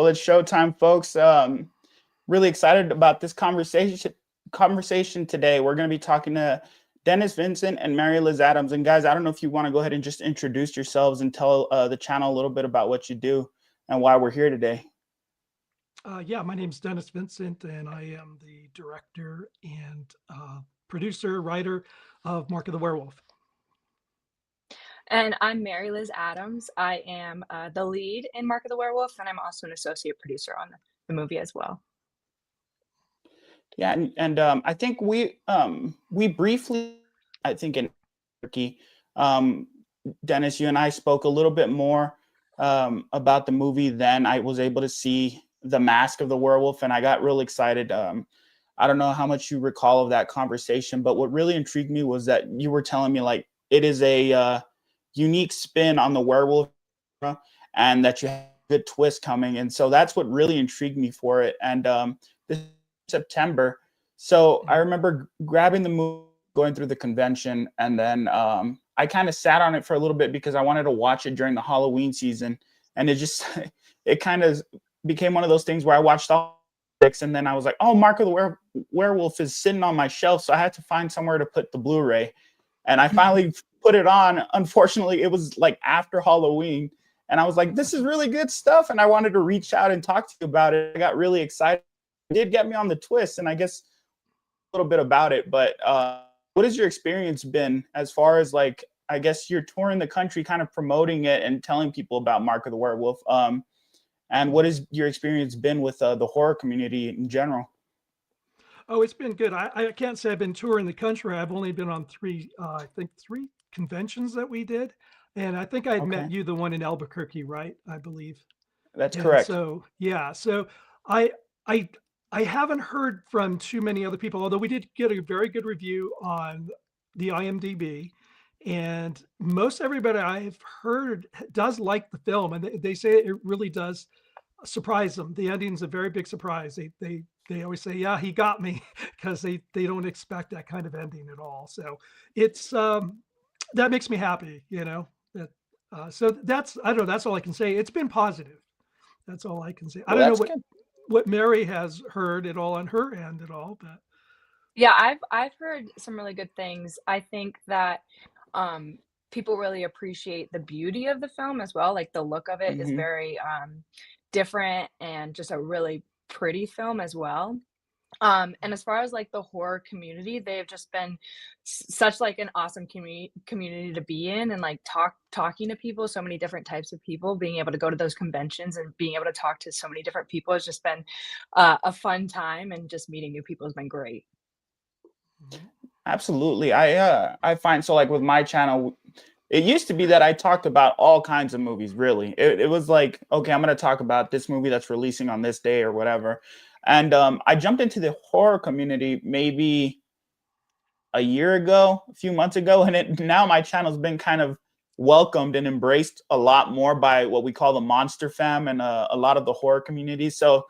Well, it's showtime, folks. Really excited about this conversation today. We're going to be talking to Dennis Vincent and Mary Liz Adams. And guys, I don't know if you want to go ahead and just introduce yourselves and tell the channel a little bit about what you do and why we're here today. Yeah, my name's Dennis Vincent, and I am the director and producer, writer of Mark of the Werewolf. And I'm Mary Liz Adams. I am the lead in Mark of the Werewolf, and I'm also an associate producer on the movie as well. Yeah, and I think we briefly, I think in Turkey, Dennis, you and I spoke a little bit more about the movie. Then I was able to see the mask of the werewolf, and I got real excited. I don't know how much you recall of that conversation, but what really intrigued me was that you were telling me like it is a unique spin on the werewolf, and that you have a good twist coming, and so that's what really intrigued me for it. And this September, so I remember grabbing the movie, going through the convention, and then I kind of sat on it for a little bit because I wanted to watch it during the Halloween season, and it just it kind of became one of those things where I watched all six, and then I was like, oh, Mark of the Werewolf is sitting on my shelf, so I had to find somewhere to put the Blu-ray, and I finally put it on. Unfortunately, it was like after Halloween, and I was like, this is really good stuff, and I wanted to reach out and talk to you about it. I got really excited. It did get me on the twist, and I guess a little bit about it, but what has your experience been as far as like, I guess you're touring the country kind of promoting it and telling people about Mark of the Werewolf, and what has your experience been with the horror community in general? Oh, it's been good. I can't say I've been touring the country. I've only been on I think three conventions that we did. And I think I'd met Okay, you, the one in Albuquerque, right? I believe. that's And correct. so, yeah, so I, I, I haven't heard from too many other people, although we did get a very good review on the IMDb. And most everybody I've heard does like the film, and they say it really does surprise them. The ending's a very big surprise. They always say, "Yeah, he got me," because they don't expect that kind of ending at all. So it's that makes me happy, you know. That so that's I don't know. That's all I can say. It's been positive. That's all I can say. I Well, don't know that's good. what Mary has heard at all on her end at all, but Yeah, I've heard some really good things. I think that um, people really appreciate the beauty of the film as well. Like the look of it is Hmm. very different and just a really pretty film as well. And as far as like the horror community, they've just been such like an awesome community to be in, and like talking to people, so many different types of people, being able to go to those conventions and being able to talk to so many different people has just been a fun time, and just meeting new people has been great. mhm. Absolutely. I find so like with my channel, it used to be that I talked about all kinds of movies, really. It was like, okay, I'm going to talk about this movie that's releasing on this day or whatever. And I jumped into the horror community maybe a year ago, a few months ago, and it now my channel's been kind of welcomed and embraced a lot more by what we call the monster fam and a lot of the horror communities. So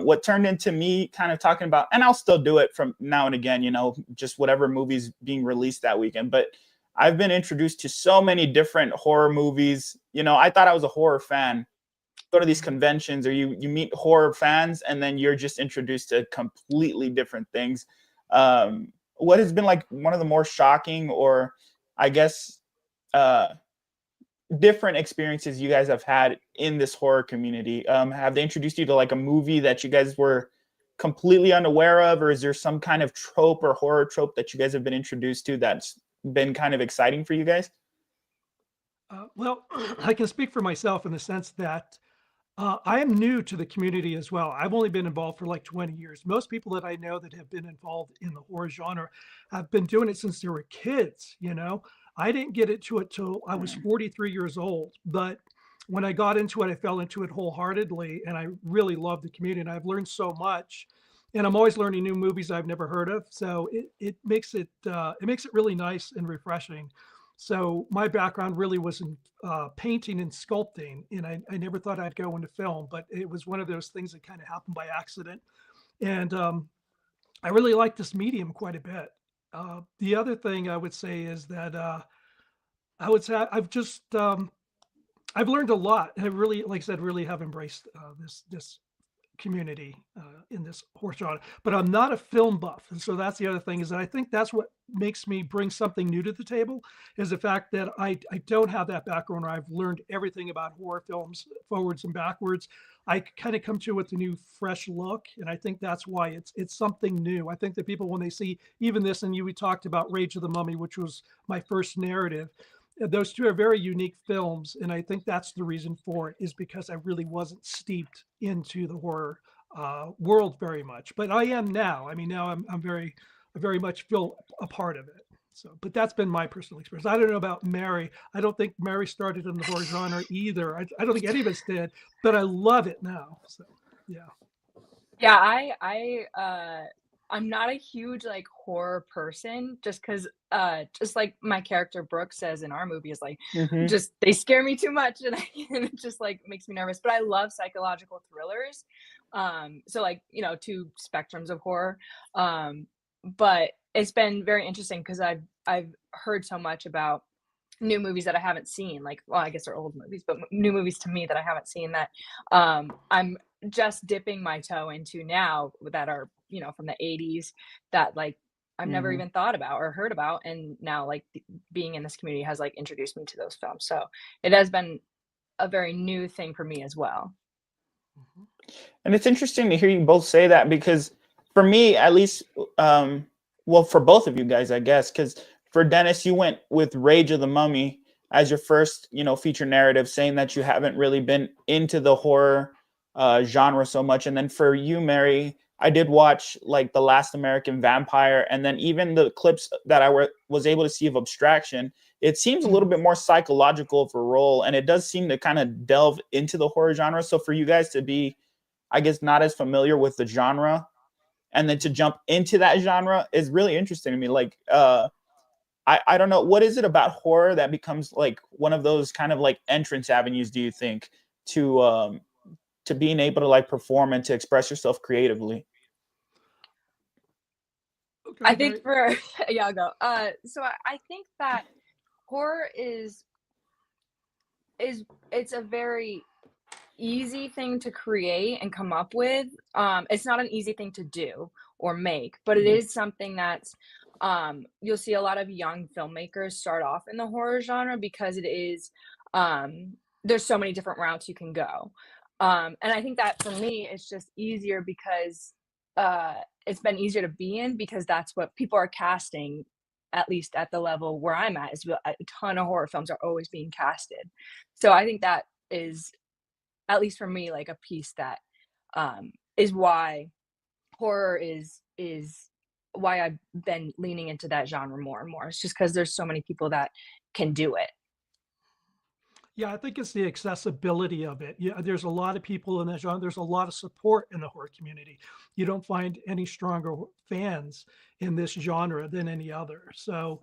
what turned into me kind of talking about, and I'll still do it from now and again, just whatever movies being released that weekend. But I've been introduced to so many different horror movies. I thought I was a horror fan. Go to these conventions or you meet horror fans, and then you're just introduced to completely different things. What has been like one of the more shocking, or I guess uh, different experiences you guys have had in this horror community? Have they introduced you to like a movie that you guys were completely unaware of, or is there some kind of trope or horror trope that you guys have been introduced to that's been kind of exciting for you guys? Well, I can speak for myself in the sense that I am new to the community as well. I've only been involved for like 20 years. Most people that I know that have been involved in the horror genre have been doing it since they were kids, you know. I didn't get into it till I was Mm. 43 years old, but when I got into it, I fell into it wholeheartedly, and I really love the community, and I've learned so much. And I'm always learning new movies I've never heard of, so it makes it really nice and refreshing. So my background really was in painting and sculpting, and I never thought I'd go into film, but it was one of those things that kind of happened by accident. And I really like this medium quite a bit. The other thing I would say is that I would say I've learned a lot. And I really, like I said, really have embraced this community in this horror genre. But I'm not a film buff, and so that's the other thing, is that I think that's what makes me bring something new to the table, is the fact that I don't have that background where I've learned everything about horror films forwards and backwards. I kind of come to it with a new, fresh look, and I think that's why it's something new. I think that people, when they see even this, and we talked about Rage of the Mummy, which was my first narrative. Those two are very unique films, and I think that's the reason for it, is because I really wasn't steeped into the horror world very much, but I am now. I mean, now I very much feel a part of it. So, but that's been my personal experience. I don't know about Mary. I don't think Mary started in the horror genre either. I don't think any of us did, but I love it now. So, yeah. Yeah, I'm not a huge like horror person, just because just like my character Brooke says in our movie, is like, Mhm. just they scare me too much, and it just like makes me nervous. But I love psychological thrillers. So like, two spectrums of horror. But it's been very interesting because I've heard so much about new movies that I haven't seen, like, well, I guess they're old movies, but new movies to me that I haven't seen, that I'm just dipping my toe into now, that are, from the 80s, that like I've never Mhm. even thought about or heard about, and now like being in this community has like introduced me to those films. So it has been a very new thing for me as well. Mhm. And it's interesting to hear you both say that, because for me, at least, well, for both of you guys, I guess, because for Dennis, you went with Rage of the Mummy as your first, feature narrative, saying that you haven't really been into the horror genre so much. And then for you, Mary, I did watch like The Last American Vampire, and then even the clips that I was able to see of Abstraction. It seems a little bit more psychological of a role, and it does seem to kind of delve into the horror genre. So for you guys to be, I guess, not as familiar with the genre, and then to jump into that genre is really interesting to me. Like, I don't know, what is it about horror that becomes like one of those kind of like entrance avenues, do you think, to being able to like perform and to express yourself creatively? Okay, I Mary. think for yeah, I'll go. So I think that horror is it's a very easy thing to create and come up with. It's not an easy thing to do or make, but it Mhm. is something that's you'll see a lot of young filmmakers start off in the horror genre, because it is there's so many different routes you can go. And I think that for me it's just easier because it's been easier to be in, because that's what people are casting, at least at the level where I'm at, is a ton of horror films are always being casted. So I think that is, at least for me, like a piece that is why horror is why I've been leaning into that genre more and more. It's just because there's so many people that can do it. Yeah, I think it's the accessibility of it. Yeah, there's a lot of people in that genre. There's a lot of support in the horror community. You don't find any stronger fans in this genre than any other. So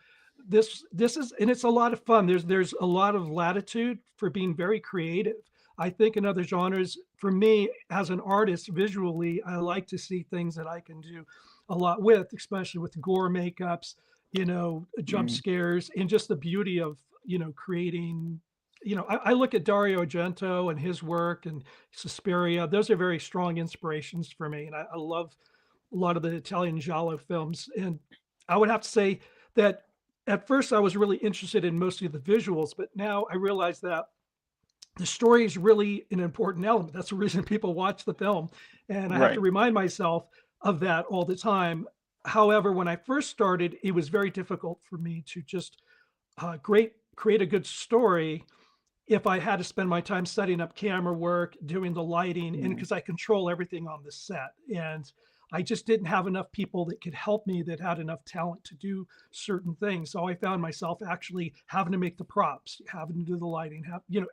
this is, and it's a lot of fun. There's a lot of latitude for being very creative. I think in other genres, for me as an artist, visually, I like to see things that I can do a lot with, especially with gore makeups, jump Mm. scares, and just the beauty of creating. I look at Dario Argento and his work and Suspiria. Those are very strong inspirations for me, and I love a lot of the Italian giallo films. And I would have to say that at first I was really interested in mostly the visuals, but now I realize that the story is really an important element. That's the reason people watch the film, and I have to Right. remind myself of that all the time. However, when I first started, it was very difficult for me to just create a good story if I had to spend my time setting up camera work, doing the lighting, and Mm. because I control everything on the set. And I just didn't have enough people that could help me, that had enough talent to do certain things. So I found myself actually having to make the props, having to do the lighting,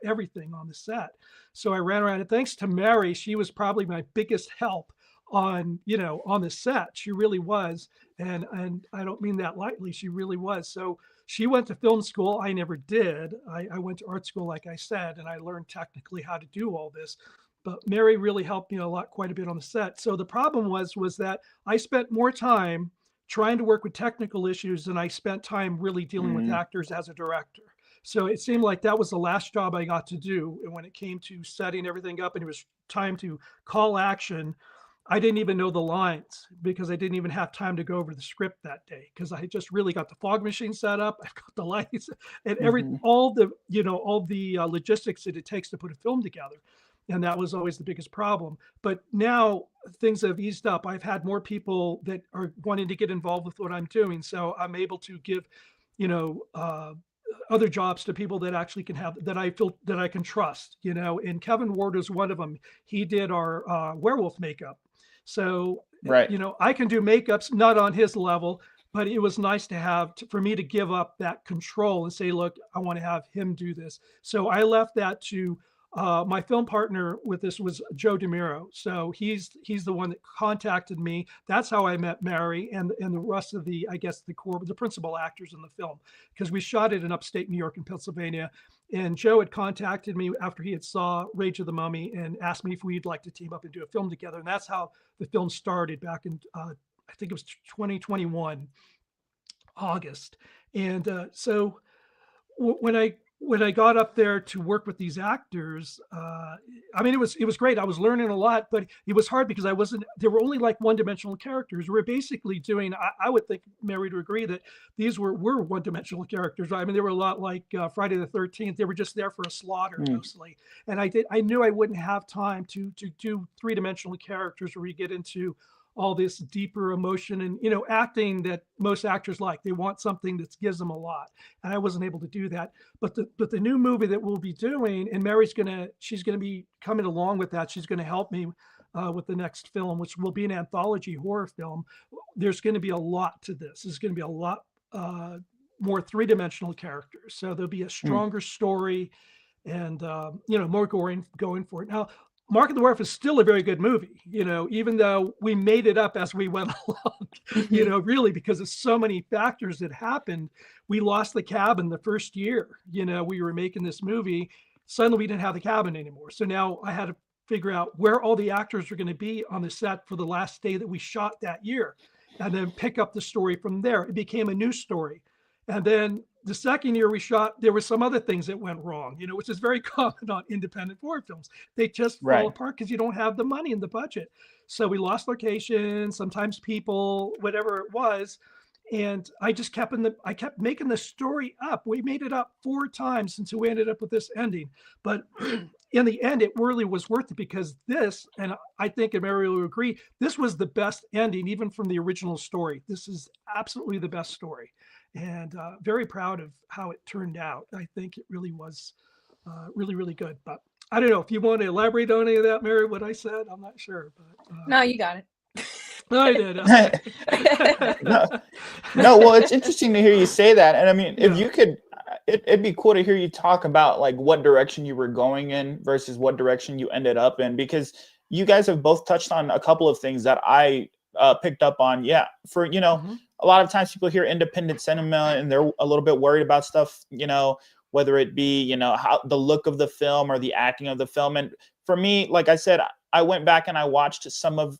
everything on the set. So I ran around, and thanks to Mary, she was probably my biggest help on the set. She really was. And I don't mean that lightly. She really was. So she went to film school. I never did. I went to art school, like I said, and I learned technically how to do all this. But Mary really helped me quite a bit on the set. So the problem was that I spent more time trying to work with technical issues than I spent time really dealing with Mm. actors as a director. So it seemed like that was the last job I got to do. And when it came to setting everything up and it was time to call action, I didn't even know the lines because I didn't even have time to go over the script that day because I had just really got the fog machine set up. I've got the lights and Mhm. all the, all the logistics that it takes to put a film together. And that was always the biggest problem. But now things have eased up. I've had more people that are wanting to get involved with what I'm doing. So I'm able to give, you know, other jobs to people that actually can have that I feel that I can trust, and Kevin Ward is one of them. He did our werewolf makeup. So, Right. I can do makeups, not on his level, but it was nice to have for me to give up that control and say, look, I want to have him do this. So I left that to my film partner with this was Joe DeMiro. So he's the one that contacted me. That's how I met Mary and the rest of the, I guess, the principal actors in the film, because we shot it in upstate New York and Pennsylvania. And Joe had contacted me after he had saw Rage of the Mummy and asked me if we'd like to team up and do a film together. And that's how the film started back in, I think it was 2021, August. And so when I got up there to work with these actors, I mean, it was great. I was learning a lot, but it was hard because there were only like one-dimensional characters. We were basically doing, I would think, Mary, to agree that these were one-dimensional characters. Right? I mean, they were a lot like Friday the 13th. They were just there for a slaughter mostly. And I knew I wouldn't have time to do three-dimensional characters where we get into all this deeper emotion and acting that most actors like. They want something that gives them a lot, and I wasn't able to do that. But the new movie that we'll be doing, and Mary's she's gonna be coming along with that. She's gonna help me with the next film, which will be an anthology horror film. There's going to be a lot to this. There's going to be a lot more three-dimensional characters, so there'll be a stronger story and more going for it. Now, Mark of the Werewolf is still a very good movie, even though we made it up as we went along, really, because of so many factors that happened. We lost the cabin the first year, we were making this movie. Suddenly we didn't have the cabin anymore. So now I had to figure out where all the actors were going to be on the set for the last day that we shot that year, and then pick up the story from there. It became a new story. And then the second year we shot, there were some other things that went wrong, which is very common on independent horror films. They just fall apart because you don't have the money and the budget. So we lost locations, sometimes people, whatever it was. And I just kept making the story up. We made it up 4 times until we ended up with this ending. But in the end, it really was worth it because this, and I think Mary will agree, this was the best ending, even from the original story. This is absolutely the best story. And very proud of how it turned out. I think it really was really, really good. But I don't know if you want to elaborate on any of that, Mary, what I said. I'm not sure. But no, you got it. I did. No, well, it's interesting to hear you say that. And I mean, if you could, it'd be cool to hear you talk about like what direction you were going in versus what direction you ended up in, because you guys have both touched on a couple of things that I picked up on. Yeah. For, a lot of times people hear independent cinema and they're a little bit worried about stuff, whether it be, how the look of the film or the acting of the film. And for me, like I said, I went back and I watched some of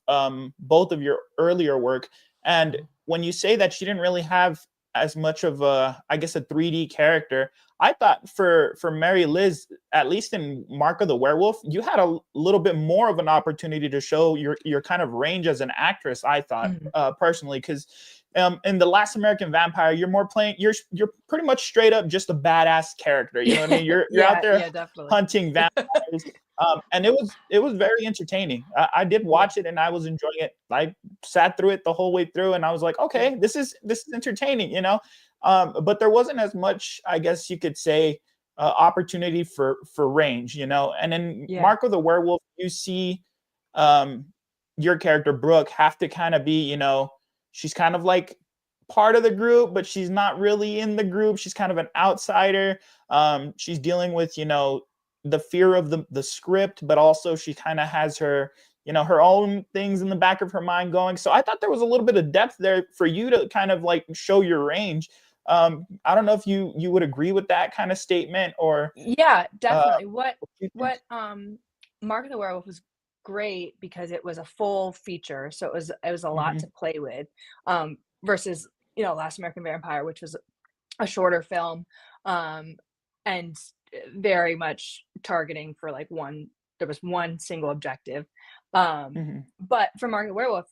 both of your earlier work. And when you say that you didn't really have as much of a 3D character, I thought for Mary Liz, at least in Mark of the Werewolf, you had a little bit more of an opportunity to show your kind of range as an actress, I thought, personally, because in The Last American Vampire, you're more playing, you're pretty much straight up just a badass character. You know what I mean? You're out there hunting vampires. And it was very entertaining. I did watch it and I was enjoying it. I sat through it the whole way through and I was like, okay, this is entertaining, but there wasn't as much, I guess you could say, opportunity for range, and in Mark of the Werewolf, you see your character Brooke have to kind of be, she's kind of like part of the group, but she's not really in the group. She's kind of an outsider. She's dealing with, the fear of the script, but also she kind of has her, her own things in the back of her mind going. So I thought there was a little bit of depth there for you to kind of like show your range. I don't know if you would agree with that kind of statement or. Yeah, definitely. What Mark of the Werewolf was great because it was a full feature. So it was a lot to play with, versus, Last American Vampire, which was a shorter film. and very much targeting for like there was one single objective. Mhm. But for Market Werewolf,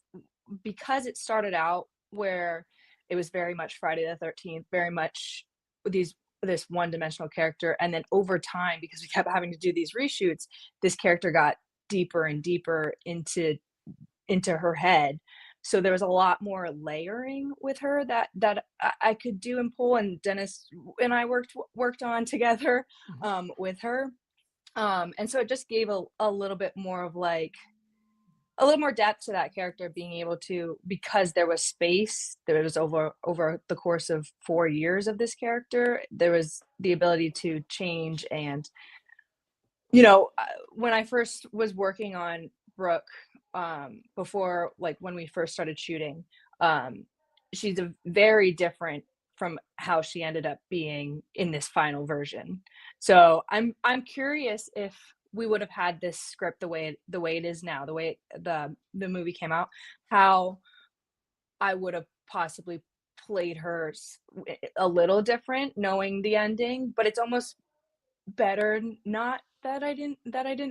because it started out where it was very much Friday the 13th, very much this one-dimensional character, and then over time, because we kept having to do these reshoots, this character got deeper and deeper into her head. So there was a lot more layering with her that I could do and pull, and Dennis and I worked on together with her. And so it just gave a little bit more of like a little more depth to that character, being able to, because there was space, there was over the course of 4 years of this character, there was the ability to change. And when I first was working on Brooke, before, like, when we first started shooting, she's a very different from how she ended up being in this final version. So I'm curious if we would have had this script the way it is now, the way the movie came out, how I would have possibly played her a little different, knowing the ending. But it's almost better not that I didn't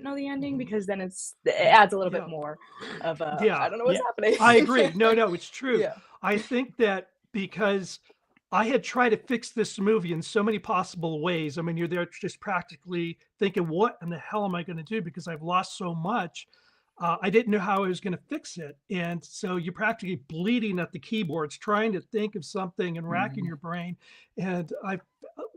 know the ending, because then it adds a little bit more of a, Yeah. I don't know what's Yeah. happening. I agree. No, it's true. Yeah. I think that because I had tried to fix this movie in so many possible ways. I mean, you're there just practically thinking, what in the hell am I going to do? Because I've lost so much. I didn't know how I was going to fix it. And so you're practically bleeding at the keyboards, trying to think of something and racking your brain. And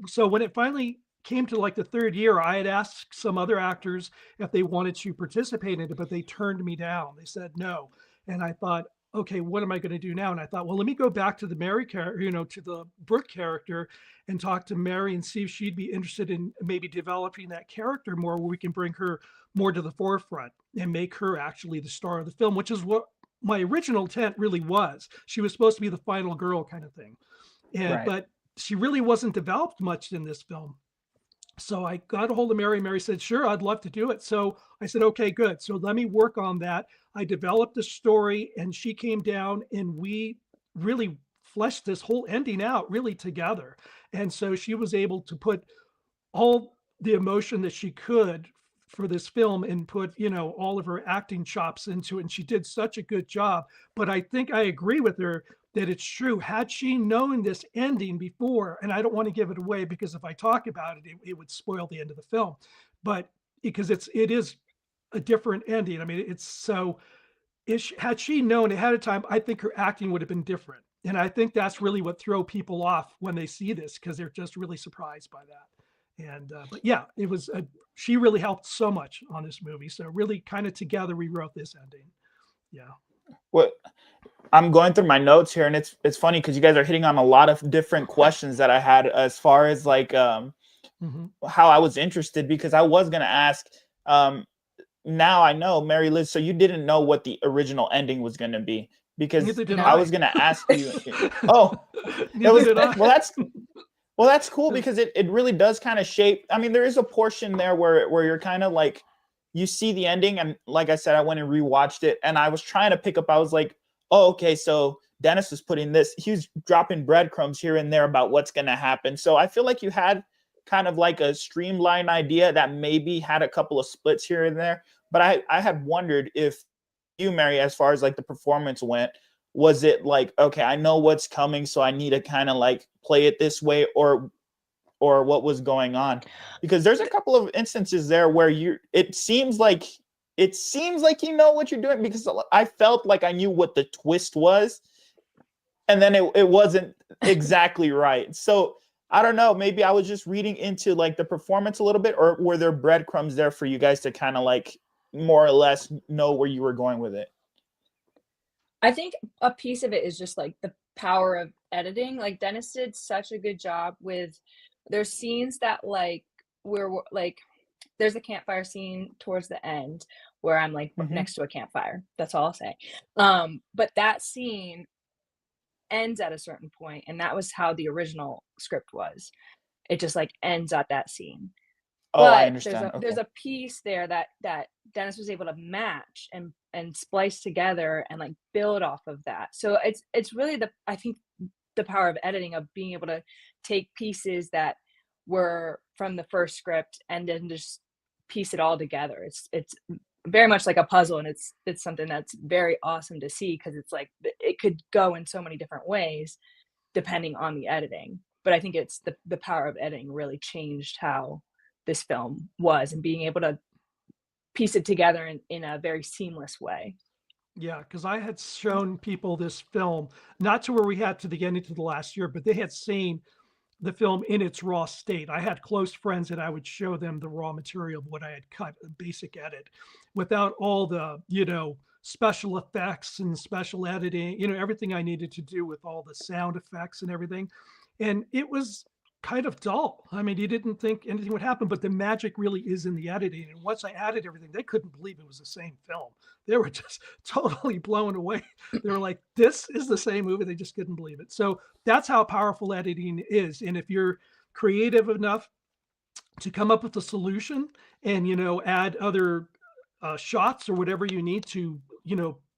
so when it finally came to like the third year, I had asked some other actors if they wanted to participate in it, but they turned me down. They said no. And I thought, okay, what am I going to do now? And I thought, well, let me go back to the Mary character, to the Brooke character, and talk to Mary and see if she'd be interested in maybe developing that character more, where we can bring her more to the forefront and make her actually the star of the film, which is what my original intent really was. She was supposed to be the final girl kind of thing. Right. But she really wasn't developed much in this film. So I got a hold of Mary. Mary said, sure, I'd love to do it. So I said, okay, good. So let me work on that. I developed the story, and she came down, and we really fleshed this whole ending out really together. And so she was able to put all the emotion that she could for this film and put, all of her acting chops into it. And she did such a good job. But I think I agree with her that it's true. Had she known this ending before, and I don't want to give it away, because if I talk about it, it would spoil the end of the film. But because it is a different ending. I mean, it's so, had she known ahead of time, I think her acting would have been different. And I think that's really what throw people off when they see this, because they're just really surprised by that. And but yeah, it was she really helped so much on this movie. So really, kind of together, we wrote this ending. Yeah. Well, I'm going through my notes here, and it's funny because you guys are hitting on a lot of different questions that I had as far as like how I was interested, because I was gonna ask. Now I know, Mary Liz, so you didn't know what the original ending was gonna be, because I was gonna ask you. Oh, that's cool, because it really does kind of shape. I mean, there is a portion there where you're kind of like, you see the ending, and like I said, I went and rewatched it, and I was trying to pick up. I was like, oh, okay, so Dennis was putting this. He was dropping breadcrumbs here and there about what's going to happen. So I feel like you had kind of like a streamlined idea that maybe had a couple of splits here and there. But I had wondered if you, Mary, as far as like the performance went, was it like, okay, I know what's coming, so I need to kind of like play it this way, or what was going on? Because there's a couple of instances there where it seems like you know what you're doing, because I felt like I knew what the twist was, and then it wasn't exactly right. So I don't know, maybe I was just reading into like the performance a little bit, or were there breadcrumbs there for you guys to kind of like more or less know where you were going with it? I think a piece of it is just like the power of editing. Like, Dennis did such a good job with, there's scenes that like we're like, there's a campfire scene towards the end where I'm like next to a campfire. That's all I'll say. But that scene ends at a certain point, and that was how the original script was. It just like ends at that scene. Oh, I But understand. there's a piece there that Dennis was able to match and splice together and like build off of that. So it's really I think the power of editing, of being able to take pieces that were from the first script, and then just piece it all together. It's very much like a puzzle, and it's something that's very awesome to see, because it's like it could go in so many different ways depending on the editing. But I think it's the power of editing really changed how this film was, and being able to piece it together in a very seamless way. Yeah, because I had shown people this film, not to where we had to the ending to the last year, but they had seen the film in its raw state. I had close friends and I would show them the raw material of what I had cut, a basic edit, without all the, special effects and special editing, everything I needed to do with all the sound effects and everything. And it was kind of dull. I mean, you didn't think anything would happen, but the magic really is in the editing. And once I added everything, they couldn't believe it was the same film. They were just totally blown away. They were like, this is the same movie. They just couldn't believe it. So that's how powerful editing is. And if you're creative enough to come up with a solution and, add other shots or whatever you need to,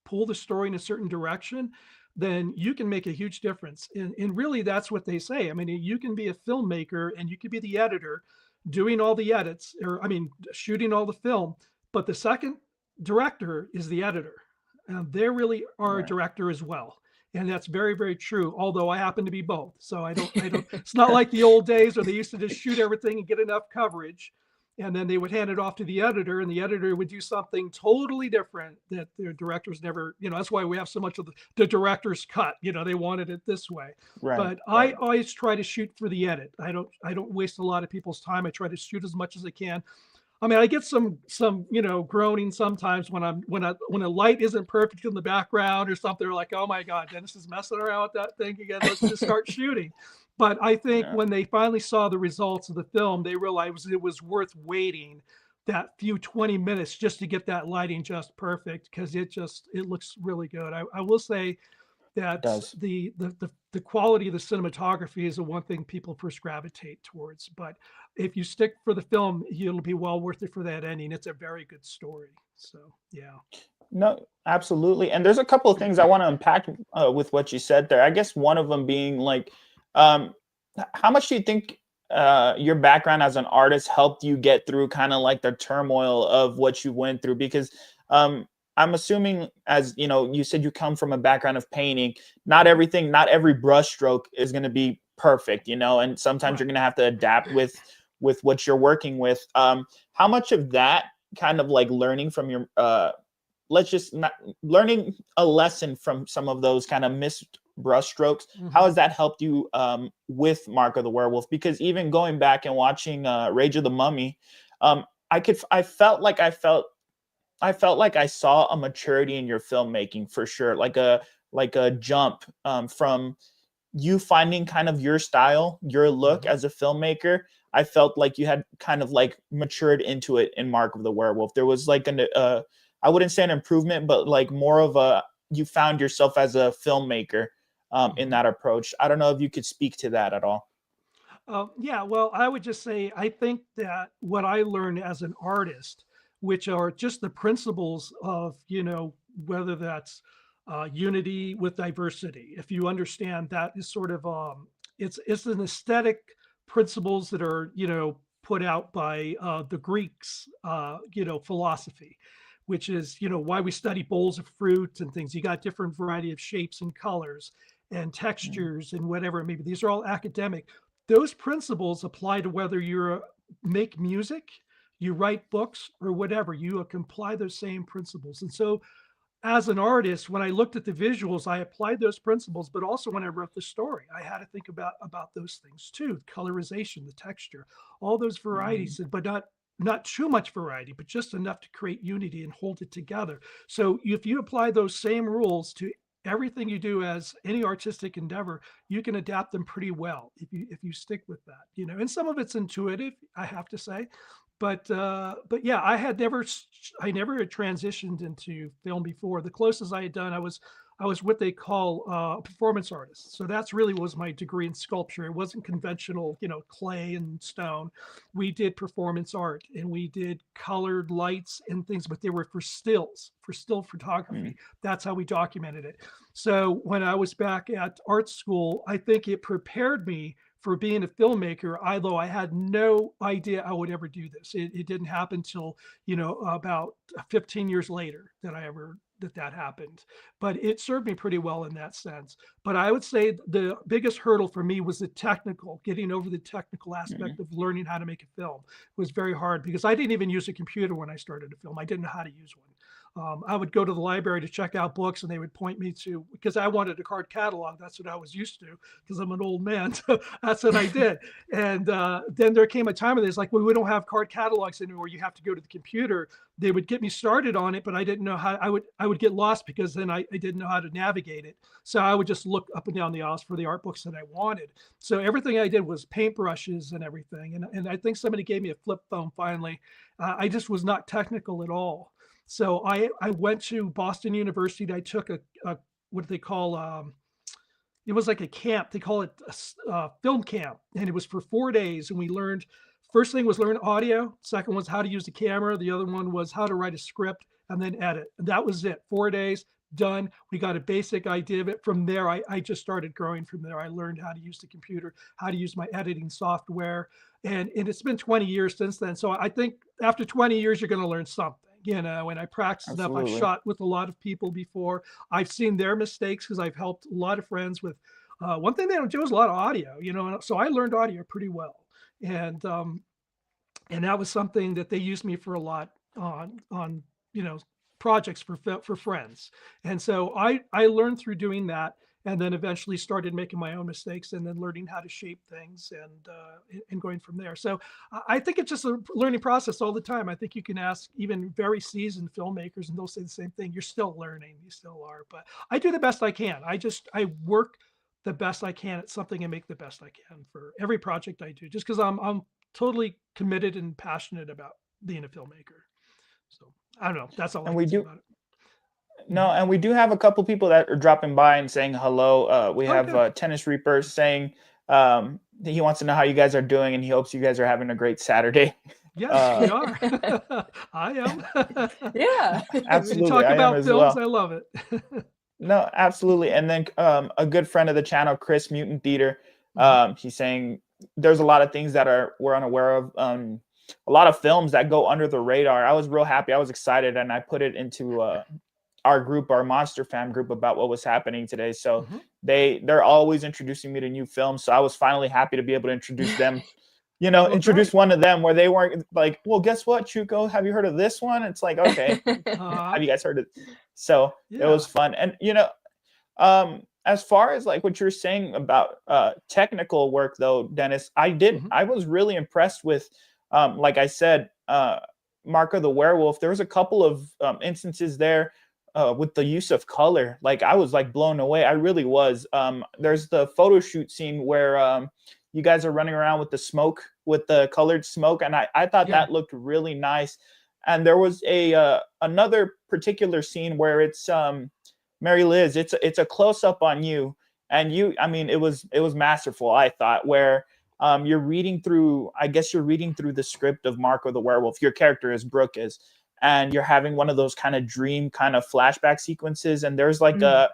pull the story in a certain direction, then you can make a huge difference. And really, that's what they say. I mean, you can be a filmmaker and you could be the editor doing all the edits, shooting all the film, but the second director is the editor. And they really are a director as well. And that's very, very true. Although I happen to be both. So I don't, it's not like the old days where they used to just shoot everything and get enough coverage. And then they would hand it off to the editor, and the editor would do something totally different that the directors never, that's why we have so much of the director's cut. They wanted it this way. Right, but right. I always try to shoot for the edit. I don't waste a lot of people's time. I try to shoot as much as I can. I mean, I get some groaning sometimes when a light isn't perfect in the background or something. They're like, oh my God, Dennis is messing around with that thing again. Let's just start shooting. But I think when they finally saw the results of the film, they realized it was worth waiting that few 20 minutes just to get that lighting just perfect, because it looks really good. I will say that the quality of the cinematography is the one thing people first gravitate towards. But if you stick for the film, it'll be well worth it for that ending. It's a very good story. So, yeah. No, absolutely. And there's a couple of things I want to unpack with what you said there. I guess one of them being like, how much do you think your background as an artist helped you get through kind of like the turmoil of what you went through? Because I'm assuming, as you said, you come from a background of painting. Not every brush stroke is going to be perfect, and sometimes you're going to have to adapt with what you're working with. How much of that kind of like learning from your learning a lesson from some of those kind of missed brush strokes, how has that helped you with Mark of the Werewolf? Because even going back and watching Rage of the Mummy, I felt like I saw a maturity in your filmmaking for sure, like a jump from you finding kind of your style, your look as a filmmaker. I felt like you had kind of like matured into it in Mark of the Werewolf. There was like I wouldn't say an improvement, but like more of you found yourself as a filmmaker in that approach. I don't know if you could speak to that at all. Yeah, well, I would just say, I think that what I learned as an artist, which are just the principles of, whether that's unity with diversity. If you understand that is sort of, it's an aesthetic principles that are, put out by the Greeks, philosophy, which is, why we study bowls of fruit and things. You got different variety of shapes and colors and textures and whatever. Maybe these are all academic. Those principles apply to whether you make music, you write books, or whatever. You apply those same principles. And so as an artist, when I looked at the visuals, I applied those principles, but also when I wrote the story, I had to think about those things too: colorization, the texture, all those varieties, but not too much variety, but just enough to create unity and hold it together. So if you apply those same rules to everything you do as any artistic endeavor, you can adapt them pretty well if you stick with that, and some of it's intuitive, I have to say. But yeah, I never had transitioned into film before. The closest I had done, I was what they call a performance artist. So that's really was my degree in sculpture. It wasn't conventional, clay and stone. We did performance art, and we did colored lights and things, but they were for still photography. That's how we documented it. So when I was back at art school, I think it prepared me for being a filmmaker, although I had no idea I would ever do this. It didn't happen till, about 15 years later that happened. But it served me pretty well in that sense. But I would say the biggest hurdle for me was getting over the technical aspect of learning how to make a film was very hard because I didn't even use a computer when I started a film. I didn't know how to use one. I would go to the library to check out books and they would point me to, because I wanted a card catalog. That's what I was used to because I'm an old man. So that's what I did. And then there came a time when it's like, well, we don't have card catalogs anymore. You have to go to the computer. They would get me started on it, but I didn't know how. I would get lost because then I didn't know how to navigate it. So I would just look up and down the aisles for the art books that I wanted. So everything I did was paintbrushes and everything. And I think somebody gave me a flip phone finally. I just was not technical at all. So I went to Boston University. I took a what they call it was like a camp. They call it a film camp, and it was for 4 days. And we learned, first thing was learn audio. Second was how to use the camera. The other one was how to write a script and then edit. And that was it. 4 days done. We got a basic idea of it. From there, I just started growing from there. I learned how to use the computer, how to use my editing software. And it's been 20 years since then. So I think after 20 years, you're going to learn something. And I practiced enough. I've shot with a lot of people before. I've seen their mistakes because I've helped a lot of friends with. One thing they don't do is a lot of audio, so I learned audio pretty well. And that was something that they used me for a lot on projects for friends. And so I learned through doing that. And then eventually started making my own mistakes and then learning how to shape things and going from there. So I think it's just a learning process all the time. I think you can ask even very seasoned filmmakers and they'll say the same thing. You're still learning, you still are. But I do the best I can. I work the best I can at something and make the best I can for every project I do, just because I'm totally committed and passionate about being a filmmaker. So I don't know. That's all I can say about it. No, and we do have a couple people that are dropping by and saying hello. We have Tennis Reaper saying that he wants to know how you guys are doing and he hopes you guys are having a great Saturday. Yes, we are. I am. Yeah, absolutely. You talk about films, I love it. No, absolutely. And then a good friend of the channel, Chris Mutant Theater, he's saying there's a lot of things that we're unaware of. A lot of films that go under the radar. I was real happy. I was excited, and I put it into our group, our Monster Fam group, about what was happening today. So they're always introducing me to new films. So I was finally happy to be able to introduce them, introduce one of them where they weren't like, well, guess what, Chuko, have you heard of this one? It's like, okay, have you guys heard of it? So it was fun. And, as far as like what you're saying about technical work though, Dennis, I was really impressed with, like I said, Marco the Werewolf. There was a couple of instances there with the use of color. Like I was like blown away. I really was. There's the photo shoot scene where you guys are running around with the smoke, with the colored smoke. And I thought that looked really nice. And there was another particular scene where it's Mary Liz, it's a close up on you. And it was masterful, I thought, where you're reading through the script of Marco the Werewolf. Your character is Brooke is. And you're having one of those kind of dream kind of flashback sequences. And there's like a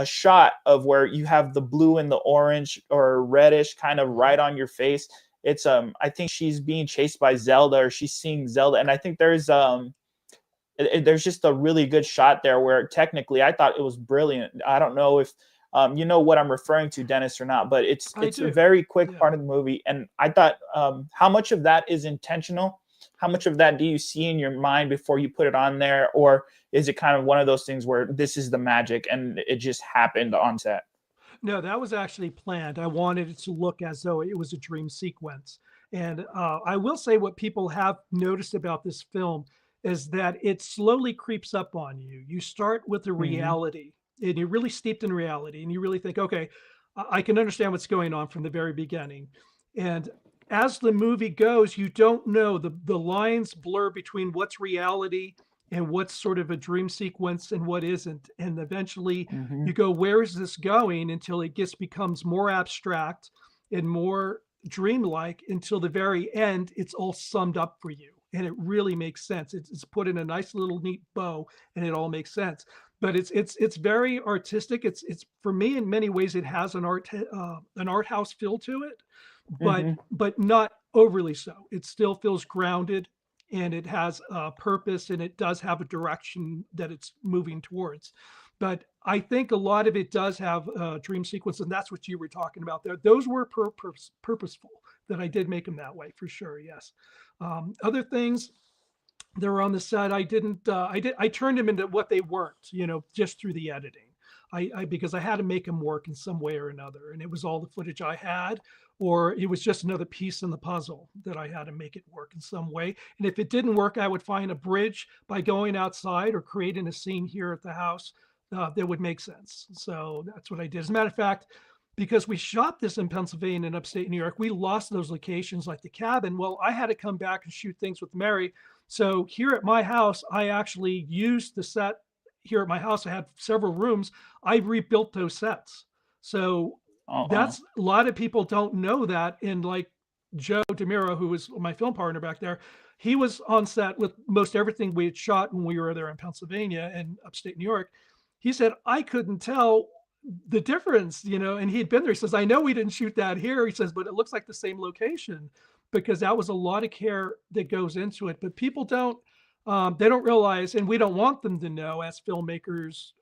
shot of where you have the blue and the orange or reddish kind of right on your face. It's I think she's being chased by Zelda, or she's seeing Zelda. And I think there's just a really good shot there where technically I thought it was brilliant. I don't know if you know what I'm referring to, Dennis, or not, but it's a very quick part of the movie. And I thought how much of that is intentional? How much of that do you see in your mind before you put it on there? Or is it kind of one of those things where this is the magic and it just happened on set? No, that was actually planned. I wanted it to look as though it was a dream sequence. And I will say what people have noticed about this film is that it slowly creeps up on you. You start with the reality and you're really steeped in reality and you really think, okay, I can understand what's going on from the very beginning. And as the movie goes, you don't know, the lines blur between what's reality and what's sort of a dream sequence and what isn't. And eventually you go, where is this going? Until it becomes more abstract and more dreamlike, until the very end, it's all summed up for you. And it really makes sense. It's put in a nice little neat bow and it all makes sense. but it's very artistic. It's for me, in many ways, it has an art house feel to it, Hmm. but not overly so. It still feels grounded, and it has a purpose, and it does have a direction that it's moving towards. But I think a lot of it does have a dream sequence, and that's what you were talking about there. Those were purposeful, that I did make them that way for sure. Yes. Other things that were on the set, I turned them into what they weren't, just through the editing. Because I had to make them work in some way or another, and it was all the footage I had, or it was just another piece in the puzzle that I had to make it work in some way. And if it didn't work, I would find a bridge by going outside or creating a scene here at the house that would make sense. So that's what I did. As a matter of fact, because we shot this in Pennsylvania and upstate New York, we lost those locations like the cabin. Well, I had to come back and shoot things with Mary. So here at my house, I actually used the set here at my house. I had several rooms. I rebuilt those sets. So that's a lot of people don't know that. And like Joe DeMiro, who was my film partner back there, he was on set with most everything we had shot when we were there in Pennsylvania and upstate New York. He said, I couldn't tell the difference, and he'd been there. He says, I know we didn't shoot that here. He says, but it looks like the same location, because that was a lot of care that goes into it. But people they don't realize, and we don't want them to know as filmmakers,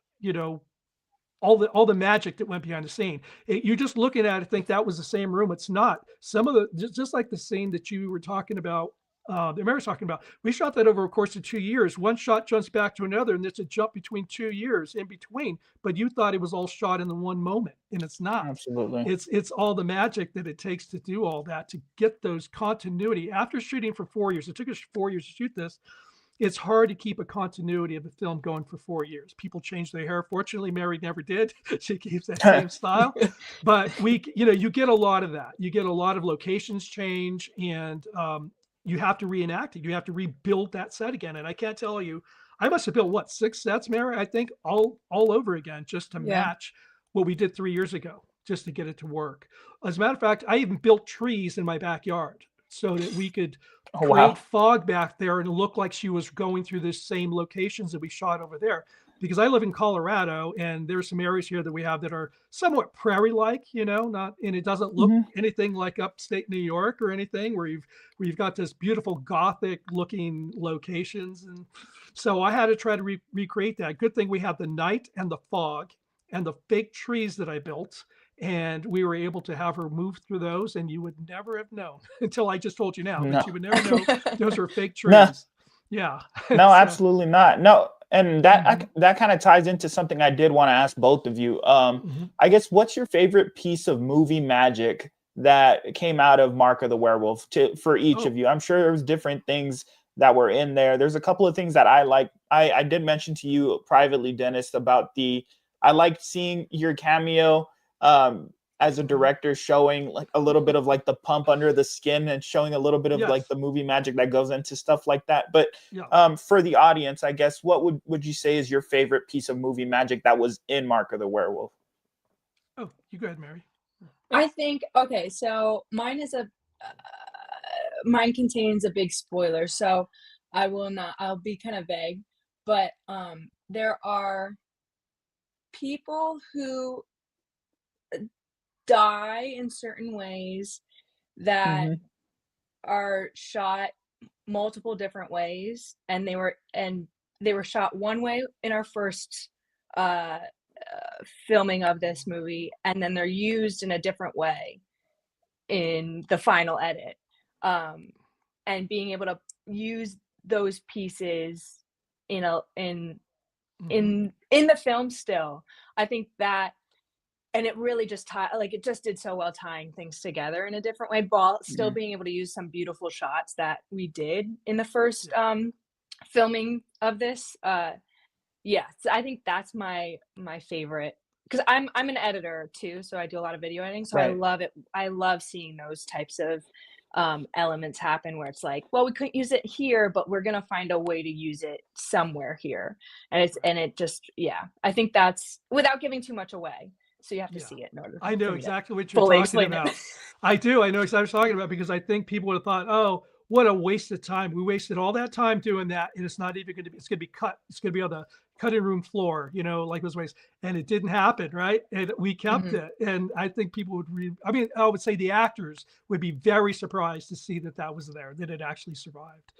all the magic that went behind the scene. You just looking at it, think that was the same room. It's not. Some of the, just like the scene that you were talking about, that Mary was talking about, we shot that over a course of 2 years. One shot jumps back to another, and there's a jump between 2 years in between. But you thought it was all shot in the one moment, and it's not. Absolutely. It's all the magic that it takes to do all that, to get those continuity. After shooting for 4 years, it took us 4 years to shoot this. It's hard to keep a continuity of the film going for 4 years. People change their hair. Fortunately, Mary never did. She keeps that same style. But you get a lot of that. You get a lot of locations change, and you have to reenact it. You have to rebuild that set again. And I can't tell you, I must have built 6 sets, Mary, I think, all over again, just to match what we did 3 years ago, just to get it to work. As a matter of fact, I even built trees in my backyard so that we could create fog back there and look like she was going through the same locations that we shot over there. Because I live in Colorado, and there's some areas here that we have that are somewhat prairie-like, and it doesn't look anything like upstate New York or anything, where you've got this beautiful Gothic-looking locations. And so I had to try to recreate that. Good thing we have the night and the fog and the fake trees that I built, and we were able to have her move through those, and you would never have known until I just told you now. But you would never know those were fake trees. No. Yeah. No, absolutely not. No. And that that kind of ties into something I did want to ask both of you. I guess, what's your favorite piece of movie magic that came out of Mark of the Werewolf for each of you? I'm sure there was different things that were in there. There's a couple of things that I like. I did mention to you privately, Dennis, about I liked seeing your cameo as a director, showing like a little bit of like the pump under the skin, and showing a little bit of like the movie magic that goes into stuff like that. But for the audience, I guess, what would you say is your favorite piece of movie magic that was in Mark of the Werewolf? Oh, you go ahead, Mary. I think, okay, so mine contains a big spoiler, so I'll be kind of vague, but there are people who die in certain ways that are shot multiple different ways, and they were shot one way in our first filming of this movie, and then they're used in a different way in the final edit, and being able to use those pieces in the film still, I think that. And it really just it just did so well tying things together in a different way, but still being able to use some beautiful shots that we did in the first filming of this. So I think that's my favorite, because I'm an editor too, so I do a lot of video editing. So I love it. I love seeing those types of elements happen, where it's like, well, we couldn't use it here, but we're gonna find a way to use it somewhere here, and it just I think that's, without giving too much away. So you have to see it in order. I know exactly what you're talking about. I do. I know exactly what you're talking about, because I think people would have thought, oh, what a waste of time. We wasted all that time doing that, and it's not even going to be, it's going to be cut. It's going to be on the cutting room floor, like it was waste. And it didn't happen, right? And we kept it. And I think people would I would say the actors would be very surprised to see that was there, that it actually survived.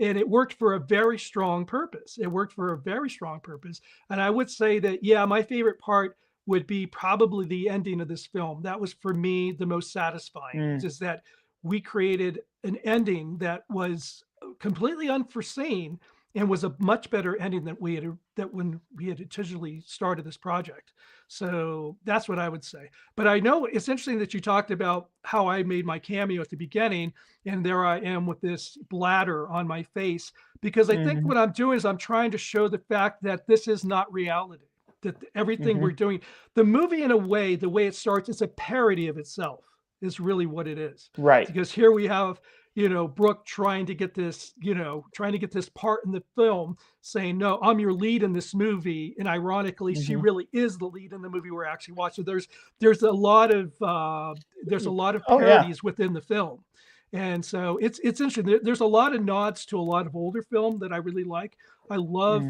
And it worked for a very strong purpose. It worked for a very strong purpose. And I would say that, yeah, my favorite part would be probably the ending of this film. That was for me the most satisfying, just that we created an ending that was completely unforeseen and was a much better ending than when we had originally started this project. So that's what I would say. But I know it's interesting that you talked about how I made my cameo at the beginning, and there I am with this bladder on my face, because I think what I'm doing is I'm trying to show the fact that this is not reality, that everything we're doing, the movie, in a way, the way it starts, it's a parody of itself, is really what it is. Right. Because here we have, Brooke trying to get this part in the film, saying, no, I'm your lead in this movie. And ironically, she really is the lead in the movie we're actually watching. There's a lot of parodies within the film. And so it's interesting. There's a lot of nods to a lot of older film that I really like. I love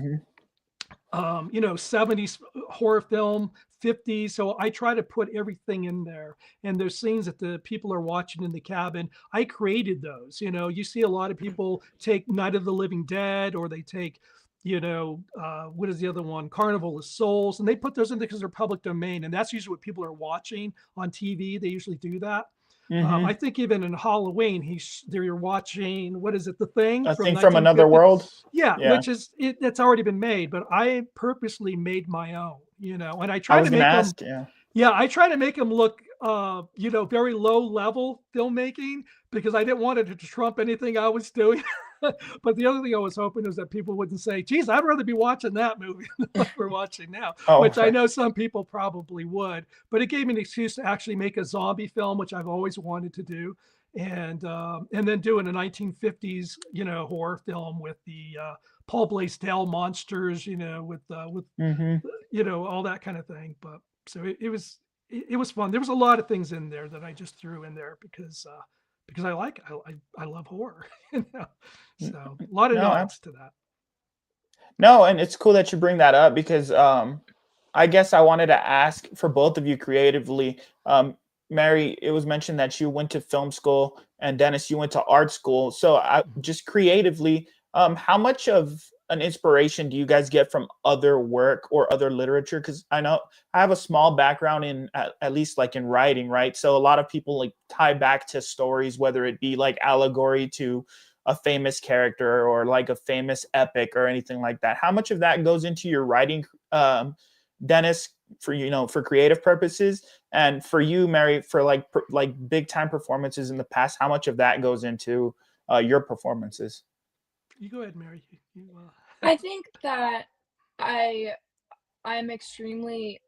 70s horror film, 50s. So I try to put everything in there. And those scenes that the people are watching in the cabin, I created those. You see a lot of people take Night of the Living Dead, or they take, what is the other one? Carnival of Souls. And they put those in because they're public domain. And that's usually what people are watching on TV. They usually do that. I think even in Halloween, they're watching, what is it, The Thing? A Thing from Another World? Yeah, which is, that's already been made, but I purposely made my own, and I try to make them, I try to make them look, very low level filmmaking, because I didn't want it to trump anything I was doing. But the other thing I was hoping is that people wouldn't say, geez, I'd rather be watching that movie than what we're watching now, which I know some people probably would. But it gave me an excuse to actually make a zombie film, which I've always wanted to do. And then doing a 1950s, horror film with the Paul Blaisdell monsters, with all that kind of thing. But so it was fun. There was a lot of things in there that I just threw in there because I love horror. So a lot of nods to that. No, and it's cool that you bring that up, because I guess I wanted to ask for both of you creatively. Mary, it was mentioned that you went to film school, and Dennis, you went to art school. So just creatively, how much of an inspiration do you guys get from other work or other literature? Because I know I have a small background in at least like in writing, right? So a lot of people like tie back to stories, whether it be like allegory to a famous character or like a famous epic or anything like that. How much of that goes into your writing, Dennis, for creative purposes, and for you, Mary, for like big time performances in the past? How much of that goes into your performances? You go ahead, Mary. I think that I'm extremely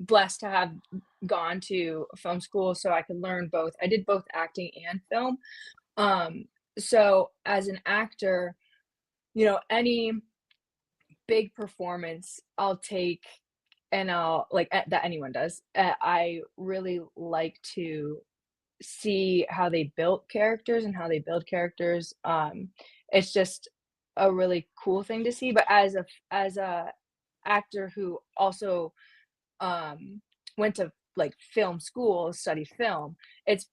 blessed to have gone to film school, so I could learn both. I did both acting and film. So as an actor, any big performance I'll take, and I'll that anyone does. I really like to see how they built characters and how they build characters. It's just a really cool thing to see. But as a actor who also went to film school, study film, it's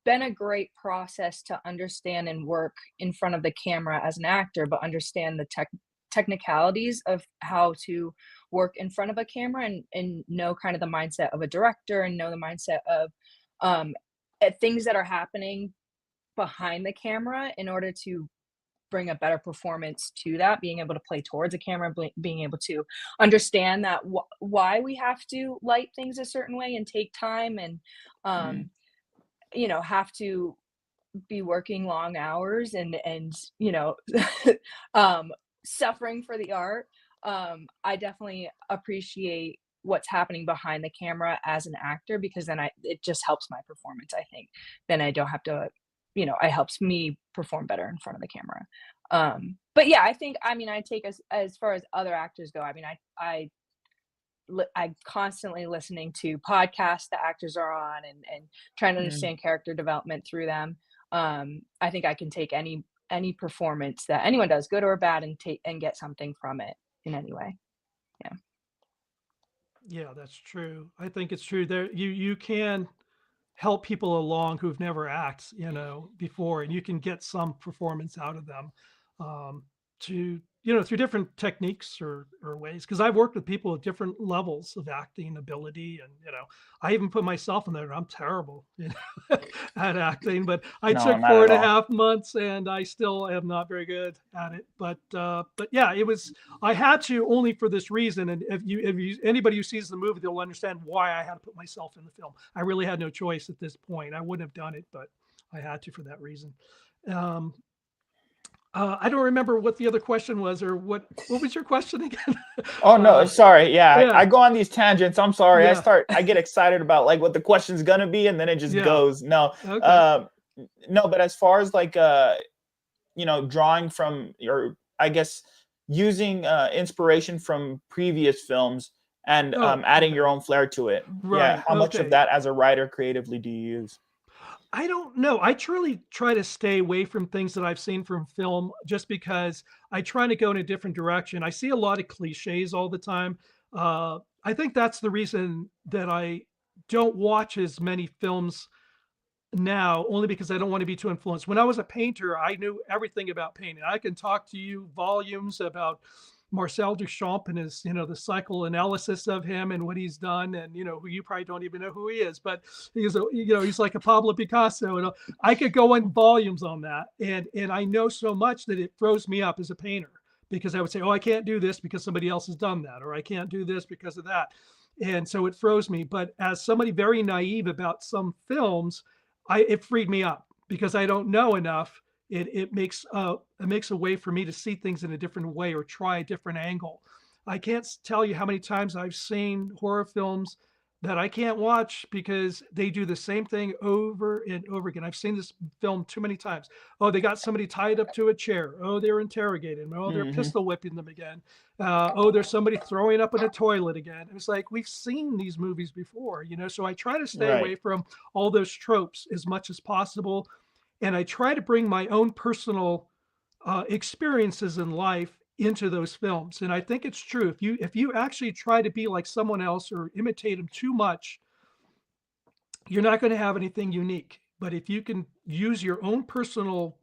been a great process to understand and work in front of the camera as an actor, but understand the technicalities of how to work in front of a camera, and know kind of the mindset of a director, and know the mindset of things that are happening behind the camera in order to bring a better performance to that, being able to play towards a camera, being able to understand that why we have to light things a certain way and take time, and have to be working long hours and suffering for the art. I definitely appreciate what's happening behind the camera as an actor, because then it just helps my performance. I think then I don't have to, it helps me perform better in front of the camera. But yeah, I think, I take as far as other actors go, I'm constantly listening to podcasts that actors are on, and trying to understand character development through them. I think I can take any performance that anyone does, good or bad, and get something from it in any way. Yeah. Yeah, that's true. I think it's true. There, you can help people along who've never acted, before, and you can get some performance out of them, um, to through different techniques or ways. Because I've worked with people at different levels of acting ability, and I even put myself in there. I'm terrible, at acting, but I No, took not four at and a all. half months, and I still am not very good at it. But yeah, it was. I had to, only for this reason. And if you anybody who sees the movie, they'll understand why I had to put myself in the film. I really had no choice at this point. I wouldn't have done it, but I had to for that reason. Um, I don't remember what the other question was, or what was your question again? Oh no, uh, sorry. Yeah, yeah, I go on these tangents. I'm sorry. yeah, I get excited about like what the question's gonna be, and then it just yeah. goes. No, Okay. no. But as far as like drawing from, or I guess using inspiration from previous films and Oh, adding okay. your own flair to it. Yeah, Right. how much of Okay. that as a writer creatively do you use? I don't know. I truly try to stay away from things that I've seen from film, just because I try to go in a different direction. I see a lot of cliches all the time. I think that's the reason that I don't watch as many films now, only because I don't want to be too influenced. When I was a painter, I knew everything about painting. I can talk to you volumes about Marcel Duchamp and his, the psychoanalysis of him and what he's done, and who you probably don't even know who he is, but he's like a Pablo Picasso, and I could go in volumes on that, and I know so much that it throws me up as a painter, because I would say, oh, I can't do this because somebody else has done that, or I can't do this because of that, and so it throws me. But as somebody very naive about some films, it freed me up because I don't know enough. It makes a way for me to see things in a different way or try a different angle. I can't tell you how many times I've seen horror films that I can't watch because they do the same thing over and over again. I've seen this film too many times. Oh, they got somebody tied up to a chair. Oh, they're interrogating them. Oh, they're Hmm. pistol whipping them again. Oh, there's somebody throwing up in a toilet again. It's like, we've seen these movies before, so I try to stay away Right. from all those tropes as much as possible, and I try to bring my own personal experiences in life into those films. And I think it's true. If you actually try to be like someone else or imitate them too much, you're not going to have anything unique. But if you can use your own personal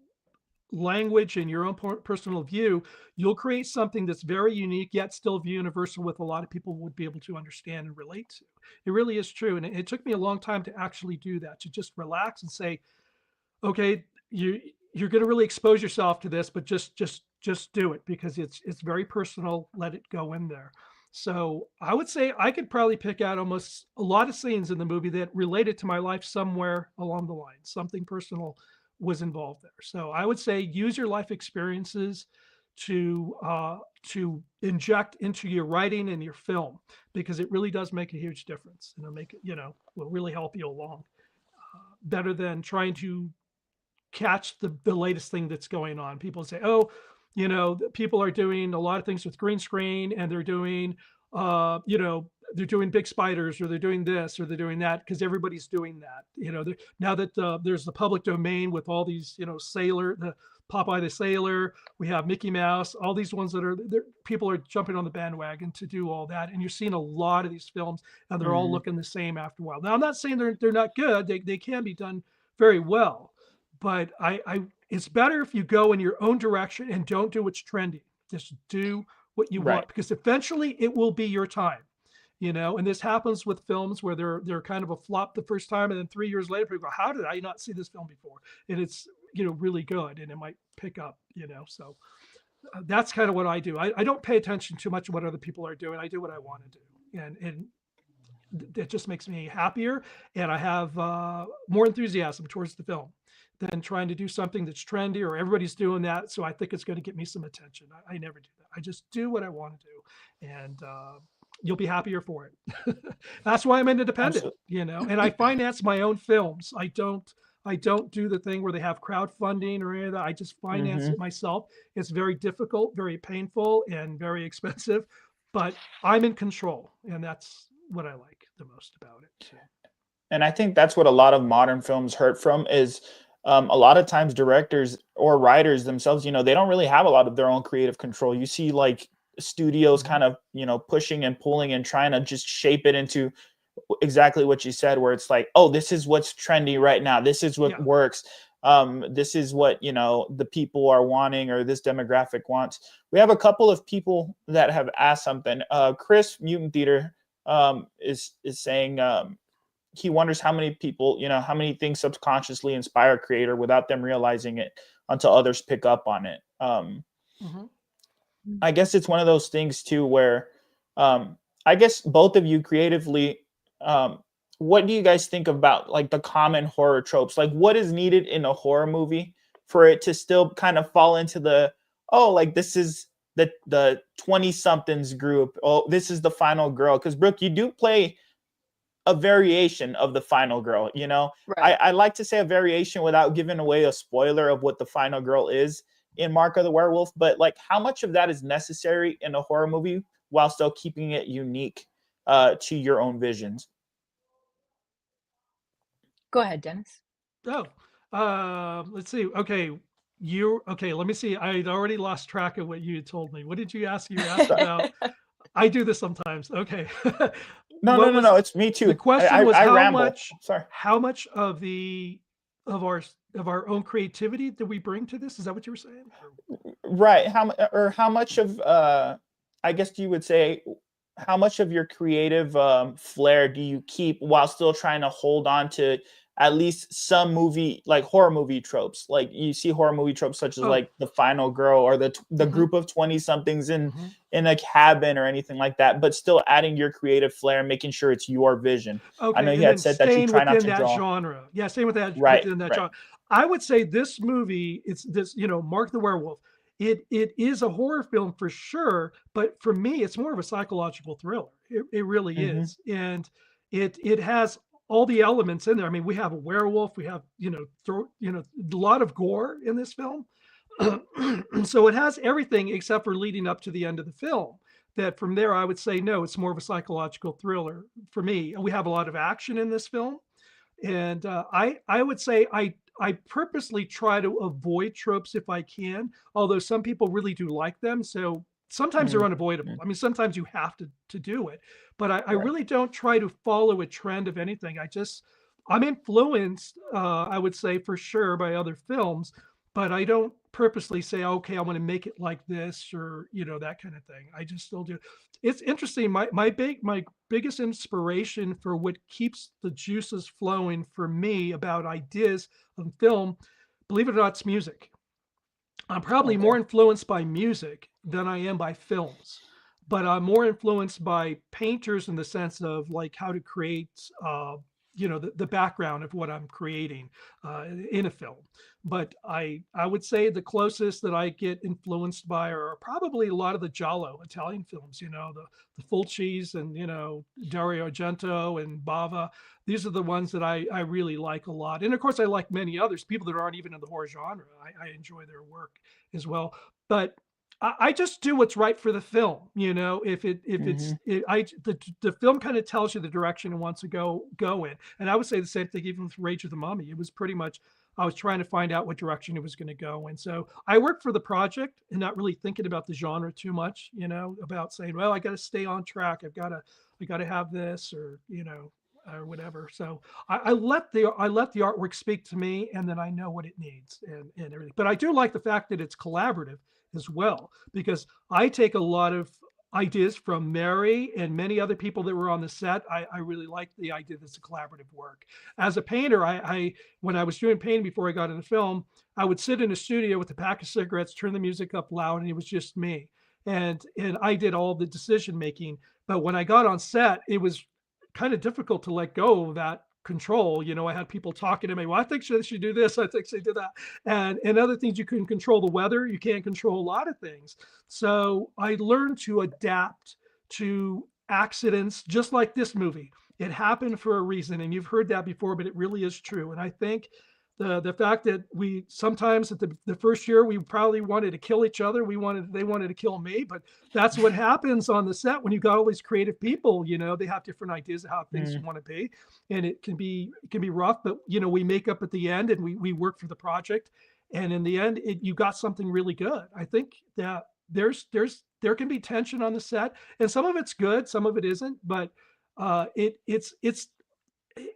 language and your own personal view, you'll create something that's very unique yet still universal, with a lot of people would be able to understand and relate to. It really is true. And it took me a long time to actually do that, to just relax and say, okay, you're going to really expose yourself to this, but just do it, because it's very personal. Let it go in there. So I would say I could probably pick out almost a lot of scenes in the movie that related to my life somewhere along the line. Something personal was involved there. So I would say use your life experiences to inject into your writing and your film, because it really does make a huge difference, and it'll make it, will really help you along, better than trying to catch the latest thing that's going on. People say, oh, people are doing a lot of things with green screen, and they're doing, they're doing big spiders, or they're doing this, or they're doing that, because everybody's doing that. Now that there's the public domain with all these, the Popeye the Sailor, we have Mickey Mouse, all these ones that are there, people are jumping on the bandwagon to do all that, and you're seeing a lot of these films, and they're all Hmm. looking the same after a while. Now, I'm not saying they're not good; they can be done very well, but I it's better if you go in your own direction and don't do what's trendy. Just do what you Right. want, because eventually it will be your time. And this happens with films where they're kind of a flop the first time, and then 3 years later people go, how did I not see this film before? And it's really good, and it might pick up. So that's kind of what I do. I don't pay attention too much to what other people are doing. I do what I want to do, and it just makes me happier, and I have more enthusiasm towards the film than trying to do something that's trendy or everybody's doing that, so I think it's going to get me some attention. I never do that. I just do what I want to do, and you'll be happier for it. That's why I'm independent, Absolutely. and I finance my own films. I don't do the thing where they have crowdfunding or any of that. I just finance Hmm. it myself. It's very difficult, very painful, and very expensive, but I'm in control, and that's what I like the most about it. So, And I think that's what a lot of modern films hurt from is a lot of times directors or writers themselves, they don't really have a lot of their own creative control. You see like studios kind of, pushing and pulling and trying to just shape it into exactly what you said, where it's like, oh, this is what's trendy right now. This is what works. This is what, the people are wanting, or this demographic wants. We have a couple of people that have asked something. Chris Mutant Theater is saying he wonders how many people, how many things subconsciously inspire a creator without them realizing it until others pick up on it. I guess it's one of those things too, where I guess both of you creatively, what do you guys think about like the common horror tropes? Like what is needed in a horror movie for it to still kind of fall into the, oh, like this is the 20 somethings group. Oh, this is the final girl. Cause Brooke, you do play a variation of the final girl, Right. I like to say a variation without giving away a spoiler of what the final girl is in Mark of the Werewolf, but like how much of that is necessary in a horror movie while still keeping it unique to your own visions? Go ahead, Dennis. Let's see. Okay. Let me see. I'd already lost track of what you had told me. What did you ask? You asked about, I do this sometimes. Okay. No. It's me too. The question was I how ramble. much, Sorry. how much of our own creativity did we bring to this? Is that what you were saying? Right. How much of, I guess you would say, how much of your creative flair do you keep while still trying to hold on to at least some movie, like horror movie tropes? Like you see horror movie tropes such as like the final girl or the group of 20 somethings in a cabin or anything like that, but still adding your creative flair and making sure it's your vision. Okay, I know you had said that you try not to draw. genre. Yeah, staying with that within that Right. genre. I would say this movie, it's this, Mark the Werewolf. It is a horror film for sure, but for me, it's more of a psychological thriller. It really is, and it has all the elements in there. I mean, we have a werewolf, we have a lot of gore in this film, so it has everything except for leading up to the end of the film. That from there, I would say no, it's more of a psychological thriller for me. And we have a lot of action in this film, and I would say I purposely try to avoid tropes if I can, although some people really do like them. So sometimes they're unavoidable. I mean, sometimes you have to do it, but I really don't try to follow a trend of anything. I'm influenced, I would say for sure, by other films, but I don't purposely say, okay, I want to make it like this or, that kind of thing. I just still do. It's interesting. My biggest inspiration for what keeps the juices flowing for me about ideas of film, believe it or not, it's music. I'm probably more influenced by music than I am by films, but I'm more influenced by painters in the sense of like how to create, the background of what I'm creating in a film. But I would say the closest that I get influenced by are probably a lot of the Giallo Italian films, the Fulcis and, Dario Argento and Bava. These are the ones that I really like a lot. And of course, I like many others, people that aren't even in the horror genre. I enjoy their work as well. But I just do what's right for the film. The film kind of tells you the direction it wants to go in. And I would say the same thing even with Rage of the Mummy. It was pretty much, I was trying to find out what direction it was going to go. And so I worked for the project and not really thinking about the genre too much, about saying, well, I got to stay on track. I got to have this or whatever. So I let the artwork speak to me, and then I know what it needs and everything. But I do like the fact that it's collaborative as well, because I take a lot of ideas from Mary and many other people that were on the set. I really like the idea that it's a collaborative work. As a painter, when I was doing painting before I got into film, I would sit in a studio with a pack of cigarettes, turn the music up loud, and it was just me. And I did all the decision making. But when I got on set, it was kind of difficult to let go of that control. I had people talking to me, well, I think they should do this, I think they do that, and other things. You couldn't control the weather, you can't control a lot of things. So I learned to adapt to accidents, just like this movie. It happened for a reason, and you've heard that before, but it really is true. And I think The fact that we sometimes at the first year we probably wanted to kill each other. They wanted to kill me, but that's what happens on the set when you got all these creative people. You know, they have different ideas of how things want to be, and it can be rough. But you know, we make up at the end, and we work for the project, and in the end, you got something really good. I think that there can be tension on the set, and some of it's good, some of it isn't, but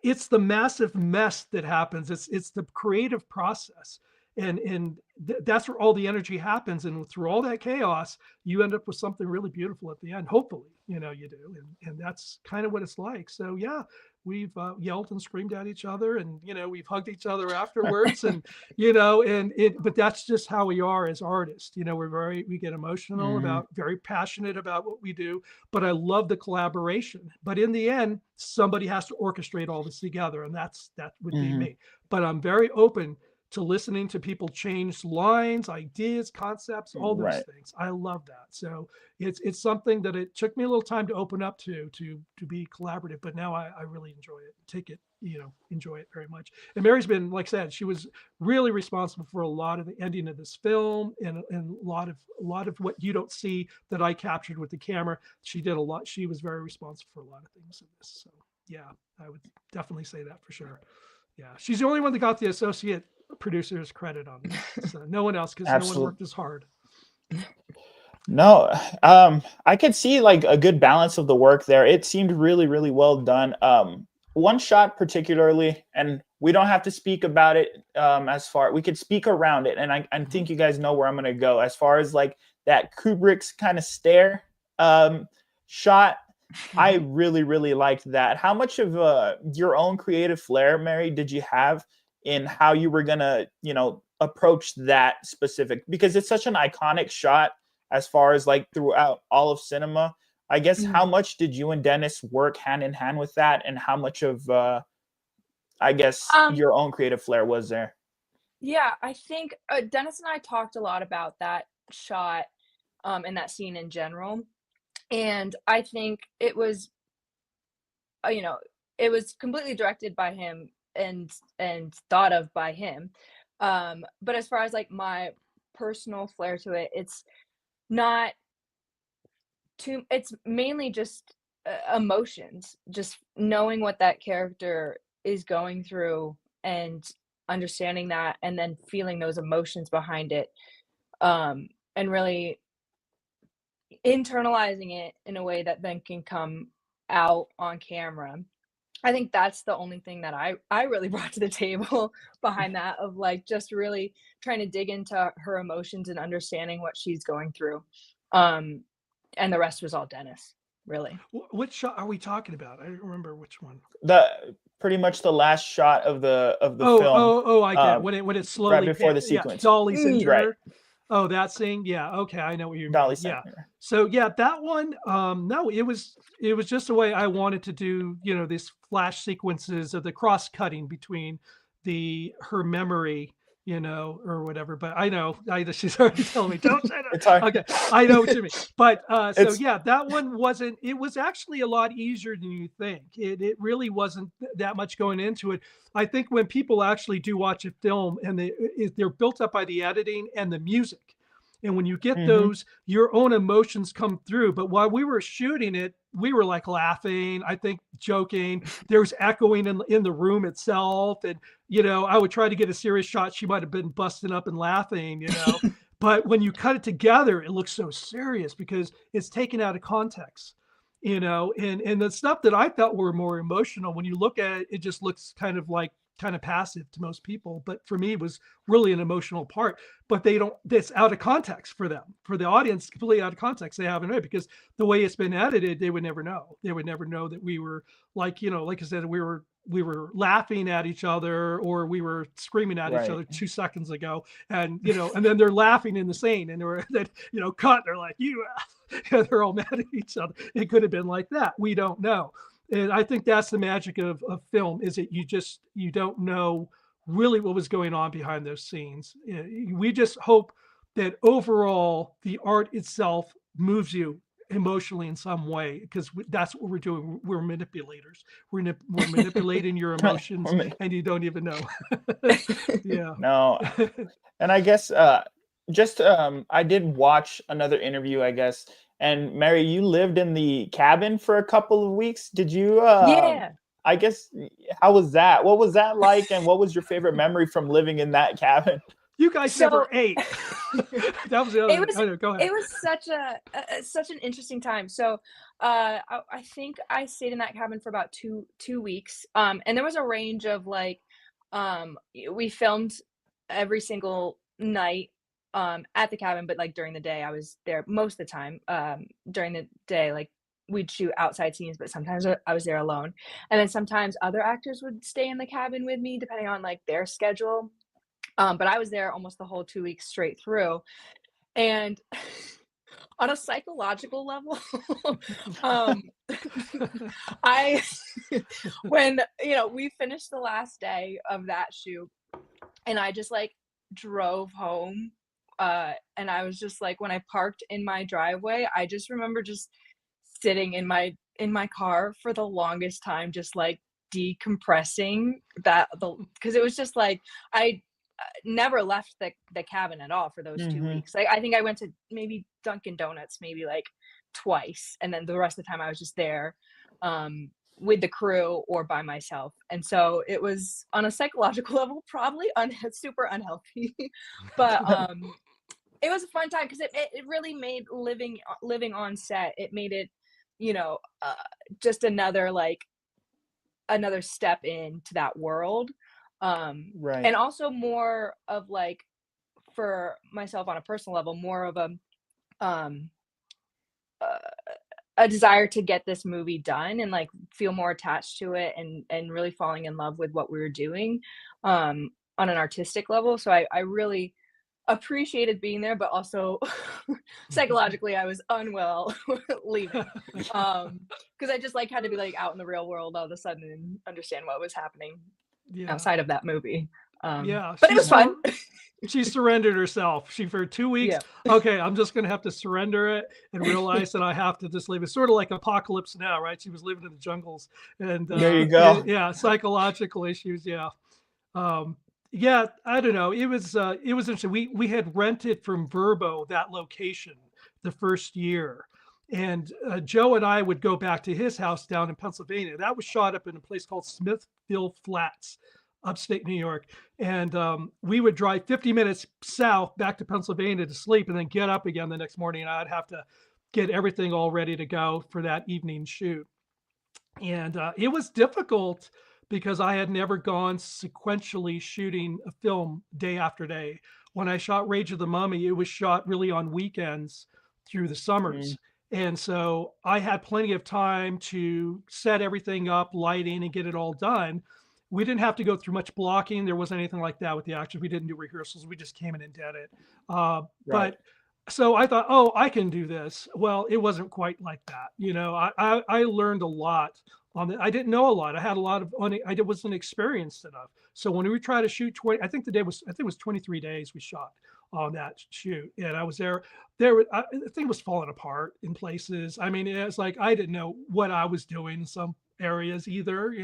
it's the massive mess that happens. It's the creative process, and that's where all the energy happens. And through all that chaos, you end up with something really beautiful at the end. Hopefully, you know, you do, and that's kind of what it's like. So yeah, we've yelled and screamed at each other, and you know, we've hugged each other afterwards, and you know, but that's just how we are as artists. You know, we get emotional about, very passionate about what we do, but I love the collaboration. But in the end, somebody has to orchestrate all this together, and that would be me. But I'm very open to listening to people change lines, ideas, concepts, all those things. I love that. So it's something that it took me a little time to open up to be collaborative, but now I really enjoy it. Take it, you know, enjoy it very much. And Mary's been, like I said, she was really responsible for a lot of the ending of this film, and a lot of what you don't see that I captured with the camera. She did a lot. She was very responsible for a lot of things in this. So yeah, I would definitely say that for sure. Yeah, she's the only one that got the associate producer's credit on this. So no one else, because no one worked as hard. No, I could see like a good balance of the work there. It seemed really, really well done. One shot particularly, and we don't have to speak about it we could speak around it, and I think you guys know where I'm gonna go as far as like that Kubrick's kind of stare shot. I really, really liked that. How much of your own creative flair, Mary, did you have in how you were gonna, you know, approach that specific? Because it's such an iconic shot as far as like throughout all of cinema. I guess how much did you and Dennis work hand in hand with that, and how much of I guess your own creative flair was there? Yeah, I think Dennis and I talked a lot about that shot and that scene in general. And I think it was, you know, it was completely directed by him and thought of by him. But as far as like my personal flair to it, it's not too, it's mainly just emotions, just knowing what that character is going through and understanding that, and then feeling those emotions behind it, and really internalizing it in a way that then can come out on camera. I think that's the only thing that I really brought to the table behind that, of like just really trying to dig into her emotions and understanding what she's going through. And the rest was all Dennis, really. Which shot are we talking about? I don't remember which one. Pretty much the last shot of the film. Oh, I get it. When it's slowly right before the sequence. Yeah, Dolly's into right. her. Oh, that scene. Yeah. Okay. I know what you mean. Dolly's Yeah. her. So yeah, that one, no, it was just the way I wanted to do, you know, these flash sequences of the cross cutting between her memory, you know, or whatever. But I know she's already telling me, don't say that. It's hard. Okay. I know what you mean. But so yeah, that one it was actually a lot easier than you think. It really wasn't that much going into it. I think when people actually do watch a film, and they're built up by the editing and the music. And when you get those, your own emotions come through. But while we were shooting it, we were like laughing, I think joking. There was echoing in the room itself. And, you know, I would try to get a serious shot. She might have been busting up and laughing, you know. But when you cut it together, it looks so serious because it's taken out of context, you know. And the stuff that I thought were more emotional, when you look at it, it just looks kind of passive to most people, but for me it was really an emotional part. But it's out of context for them, for the audience, completely out of context. They haven't read, because the way it's been edited, they would never know that we were, like, you know, like I said, we were laughing at each other, or we were screaming at each other 2 seconds ago, and you know, and then they're laughing in the scene, and you know, cut, they're like, they're all mad at each other. It could have been like that, we don't know. And I think that's the magic of film, is that you don't know really what was going on behind those scenes. We just hope that overall the art itself moves you emotionally in some way, because that's what we're doing. We're manipulators. We're manipulating your emotions, and you don't even know. Yeah. No, and I guess I did watch another interview, I guess. And Mary, you lived in the cabin for a couple of weeks. Did you? Yeah. I guess, how was that? What was that like? And what was your favorite memory from living in that cabin? You guys never ate. That was the other thing. Know, go ahead. It was such an interesting time. So I think I stayed in that cabin for about two weeks. And there was a range of like, we filmed every single night at the cabin, but like during the day I was there most of the time. During the day, like we'd shoot outside scenes, but sometimes I was there alone. And then sometimes other actors would stay in the cabin with me depending on like their schedule. But I was there almost the whole 2 weeks straight through. And on a psychological level, when, we finished the last day of that shoot and I just like drove home, and I was just like, when I parked in my driveway, I just remember just sitting in my car for the longest time, just like decompressing because it was just like, I never left the cabin at all for those 2 weeks. Like, I think I went to maybe Dunkin' Donuts maybe like twice, and then the rest of the time I was just there with the crew or by myself. And so it was, on a psychological level, probably super unhealthy, but it was a fun time because it really made living on set, it made it, just another step into that world. Right. And also more of like, for myself on a personal level, more of a desire to get this movie done and like feel more attached to it and really falling in love with what we were doing on an artistic level. So I really appreciated being there, but also psychologically I was unwell leaving because I just like had to be like out in the real world all of a sudden and understand what was happening outside of that movie. But it was fun. She surrendered herself. For 2 weeks, okay, I'm just going to have to surrender it and realize that I have to just leave. It's sort of like Apocalypse Now, right? She was living in the jungles, and there you go. Psychological issues. I don't know. It was interesting. We had rented from Verbo that location the first year, and Joe and I would go back to his house down in Pennsylvania. That was shot up in a place called Smithville Flats, upstate New York. And we would drive 50 minutes south back to Pennsylvania to sleep and then get up again the next morning. And I'd have to get everything all ready to go for that evening shoot. And it was difficult because I had never gone sequentially shooting a film day after day. When I shot Rage of the Mummy, it was shot really on weekends through the summers. And so I had plenty of time to set everything up, lighting, and get it all done. We didn't have to go through much blocking. There wasn't anything like that with the actors. We didn't do rehearsals. We just came in and did it. But so I thought, oh, I can do this. Well, it wasn't quite like that. I learned a lot on it. I didn't know a lot. I had a lot of, I wasn't experienced enough. So when we tried to shoot 20, I think it was 23 days we shot on that shoot. And I was there, the thing was falling apart in places. I mean, it's like, I didn't know what I was doing in some areas either,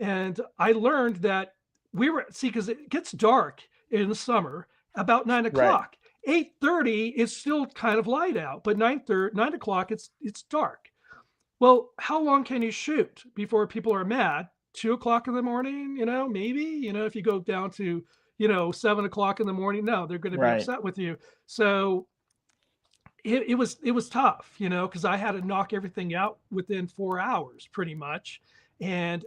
And I learned that because it gets dark in the summer about 9 o'clock. 8:30 is still kind of light out, but 9 o'clock it's dark. Well, how long can you shoot before people are mad? 2 o'clock in the morning, maybe, if you go down to, 7 o'clock in the morning, no, they're going to be upset with you. So it was tough, because I had to knock everything out within 4 hours pretty much. And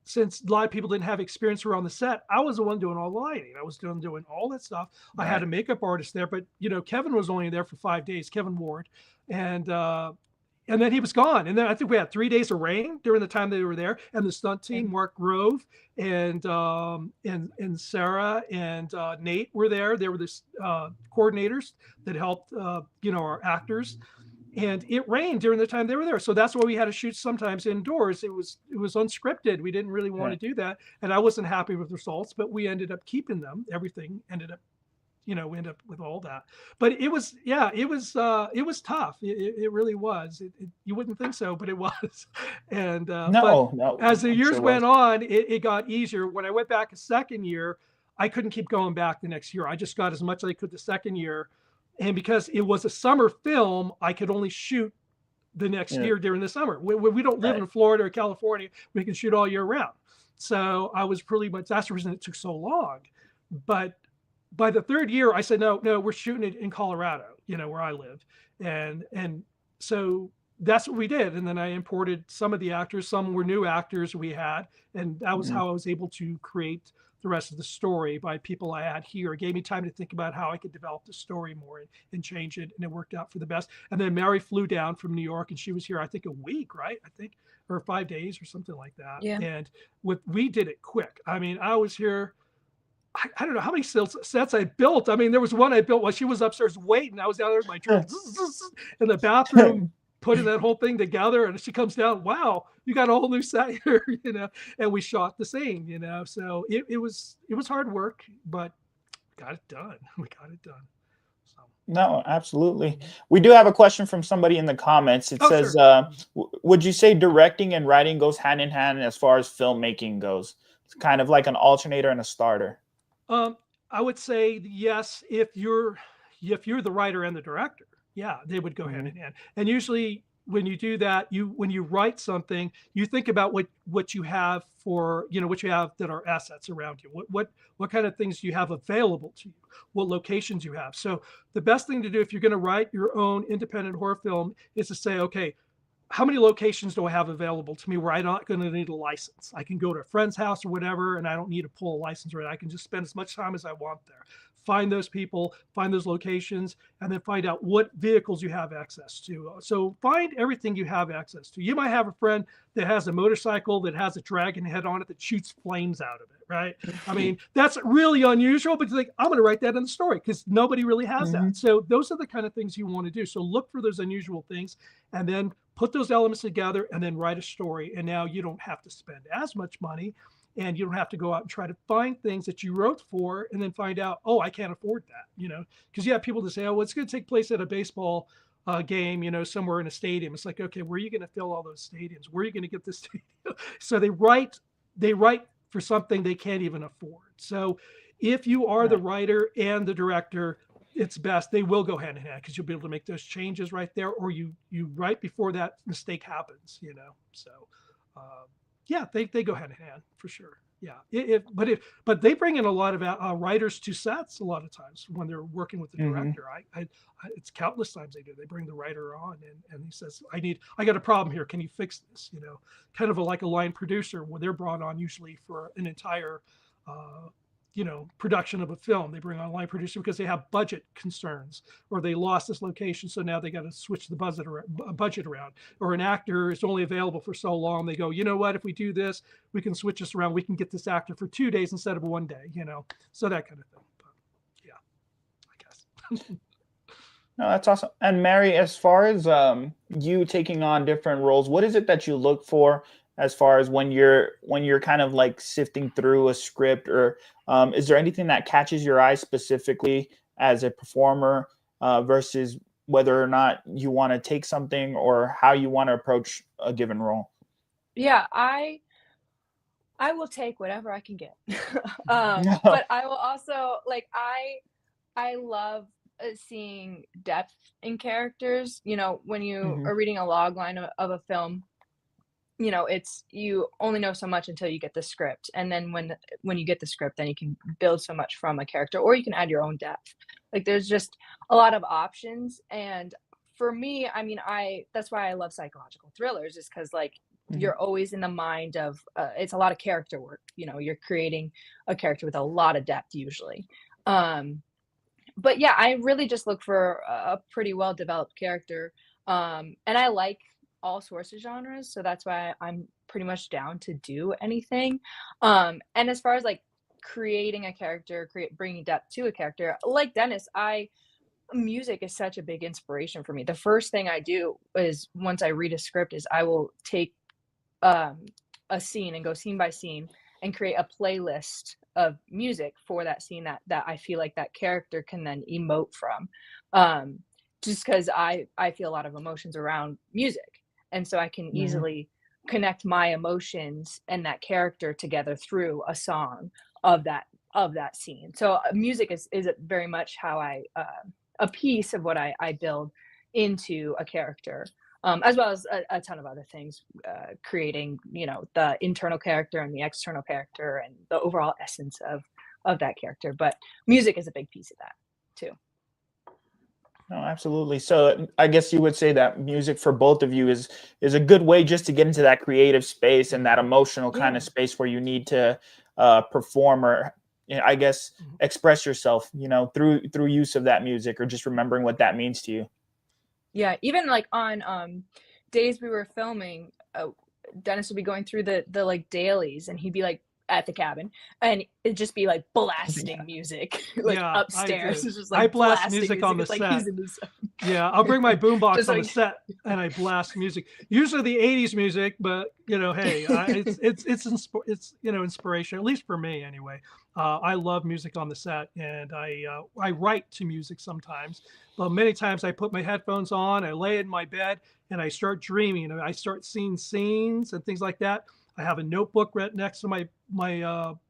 since a lot of people didn't have experience around the set, I was the one doing all the lighting. I was doing all that stuff. I had a makeup artist there, but Kevin was only there for 5 days, Kevin Ward. And then he was gone. And then I think we had 3 days of rain during the time they were there. And the stunt team, Mark Grove and Sarah and Nate were there. They were the coordinators that helped our actors. And it rained during the time they were there. So that's why we had to shoot sometimes indoors. It was unscripted. We didn't really want to do that. And I wasn't happy with the results, but we ended up keeping them. Everything ended up we end up with all that. But it was tough. It really was. You wouldn't think so, but it was. And but No, as the I'm years sure went was. on, it got easier. When I went back a second year, I couldn't keep going back the next year. I just got as much as I could the second year. And because it was a summer film, I could only shoot the next Yeah, year during the summer. We don't live right. in Florida or California. We can shoot all year round. So I was pretty much, that's the reason it took so long. But by the third year, I said, no, we're shooting it in Colorado, where I live. And so that's what we did. And then I imported some of the actors. Some were new actors we had. And that was Mhm. how I was able to create the rest of the story by people I had here. It gave me time to think about how I could develop the story more and change it. And it worked out for the best. And then Mary flew down from New York and she was here, I think a week, right? I think, or 5 days or something like that. Yeah. And we did it quick. I mean, I was here. I don't know how many sets I built. I mean, there was one I built while she was upstairs waiting. I was down there in my drill in the bathroom, putting that whole thing together. And she comes down, wow, you got a whole new set here, and we shot the scene, so it was hard work, but got it done. We got it done. So, No, absolutely. We do have a question from somebody in the comments. It says, sure. would you say directing and writing goes hand in hand as far as filmmaking goes? It's kind of like an alternator and a starter. I would say yes, if you're the writer and the director, yeah, they would go hand in hand. And usually when you do that, when you write something, you think about what you have for, what you have that are assets around you. What kind of things you have available to you, what locations you have. So the best thing to do if you're going to write your own independent horror film is to say, okay, how many locations do I have available to me where I'm not going to need a license? I can go to a friend's house or whatever, and I don't need to pull a license, or I can just spend as much time as I want there. Find those people, find those locations, and then find out what vehicles you have access to. So find everything you have access to. You might have a friend that has a motorcycle that has a dragon head on it that shoots flames out of it, right? I mean, that's really unusual, but you think, I'm going to write that in the story because nobody really has that. So those are the kind of things you want to do. So look for those unusual things and then put those elements together and then write a story. And now you don't have to spend as much money and you don't have to go out and try to find things that you wrote for and then find out, oh, I can't afford that, because you have people that say, oh, well, it's going to take place at a baseball game, somewhere in a stadium. It's like, okay, where are you going to fill all those stadiums? Where are you going to get this stadium? So they write for something they can't even afford. So if you are the writer and the director, it's best they will go hand in hand because you'll be able to make those changes right there, or you write before that mistake happens, So yeah, they go hand in hand for sure. Yeah, but they bring in a lot of writers to sets a lot of times when they're working with the director. I it's countless times they do. They bring the writer on and he says, I got a problem here. Can you fix this? Kind of like a line producer when they're brought on usually for an entire production of a film. They bring on a line producer because they have budget concerns or they lost this location. So now they got to switch the budget around, or an actor is only available for so long. They go, you know what, if we do this, we can switch this around. We can get this actor for 2 days instead of 1 day, so that kind of thing. But yeah, I guess. No, that's awesome. And Mary, as far as you taking on different roles, what is it that you look for as far as when you're kind of like sifting through a script, or is there anything that catches your eye specifically as a performer versus whether or not you want to take something or how you want to approach a given role? Yeah, I will take whatever I can get. But I will also I love seeing depth in characters. When you are reading a log line of a film, it's you only know so much until you get the script, and then when you get the script, then you can build so much from a character, or you can add your own depth. Like there's just a lot of options. And for me, I mean, that's why I love psychological thrillers, is because you're always in the mind of it's a lot of character work. You're creating a character with a lot of depth usually. But yeah, I really just look for a pretty well developed character, and I like all sorts of genres, so that's why I'm pretty much down to do anything. And as far as creating a character, bringing depth to a character, like Dennis, music is such a big inspiration for me. The first thing I do is, once I read a script, is I will take a scene and go scene by scene and create a playlist of music for that scene that I feel like that character can then emote from. Just because I feel a lot of emotions around music, and so I can Mhm. easily connect my emotions and that character together through a song of that scene. So music is very much how I a piece of what I build into a character, as well as a ton of other things, creating the internal character and the external character and the overall essence of that character. But music is a big piece of that too. No, absolutely. So I guess you would say that music for both of you is a good way just to get into that creative space and that emotional kind Yeah. of space where you need to perform or, I guess, Mhm. express yourself, through use of that music or just remembering what that means to you. Yeah, even like on days we were filming, Dennis would be going through the like dailies, and he'd be like at the cabin, and it'd just be like blasting music like Yeah, I upstairs. do. It's just I like blast blasting music on music. the It's like set. he's in this. Yeah, I'll bring my boombox Just on the like set and I blast music. Usually the '80s music, but hey, it's inspiration, at least for me anyway. I love music on the set, and I write to music sometimes. But many times I put my headphones on, I lay in my bed, and I start dreaming, and I start seeing scenes and things like that. I have a notebook right next to my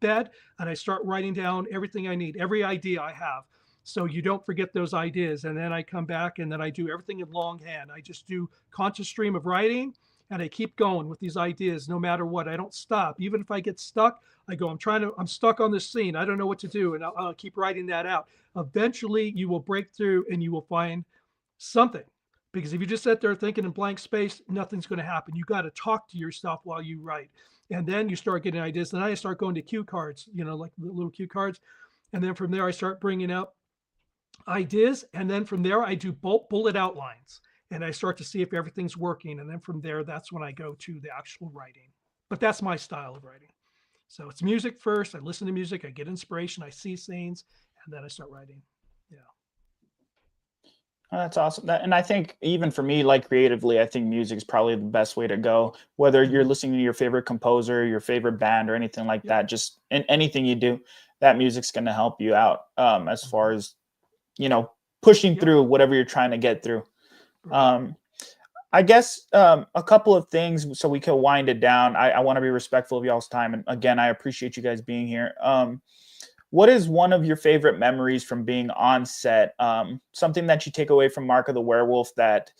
bed, and I start writing down everything I need, every idea I have, so you don't forget those ideas. And then I come back and then I do everything in longhand. I just do conscious stream of writing, and I keep going with these ideas no matter what. I don't stop. Even if I get stuck, I go, I'm stuck on this scene. I don't know what to do. And I'll keep writing that out. Eventually you will break through and you will find something. Because if you just sit there thinking in blank space, nothing's going to happen. You got to talk to yourself while you write. And then you start getting ideas. Then I start going to cue cards, like the little cue cards. And then from there, I start bringing up ideas, and then from there I do bullet outlines, and I start to see if everything's working, and then from there that's when I go to the actual writing. But that's my style of writing. So it's music first. I listen to music, I get inspiration, I see scenes, and then I start writing. Yeah. Oh, that's awesome. And I think even for me, like creatively, I think music is probably the best way to go. Whether you're Mhm. listening to your favorite composer, your favorite band, or anything like Yep. that, just in anything you do, that music's going to help you out as far Mhm. as pushing Yeah. through whatever you're trying to get through. Right. Um, I guess a couple of things so we can wind it down. I want to be respectful of y'all's time, and again, I appreciate you guys being here. What is one of your favorite memories from being on set? Something that you take away from Mark of the Werewolf that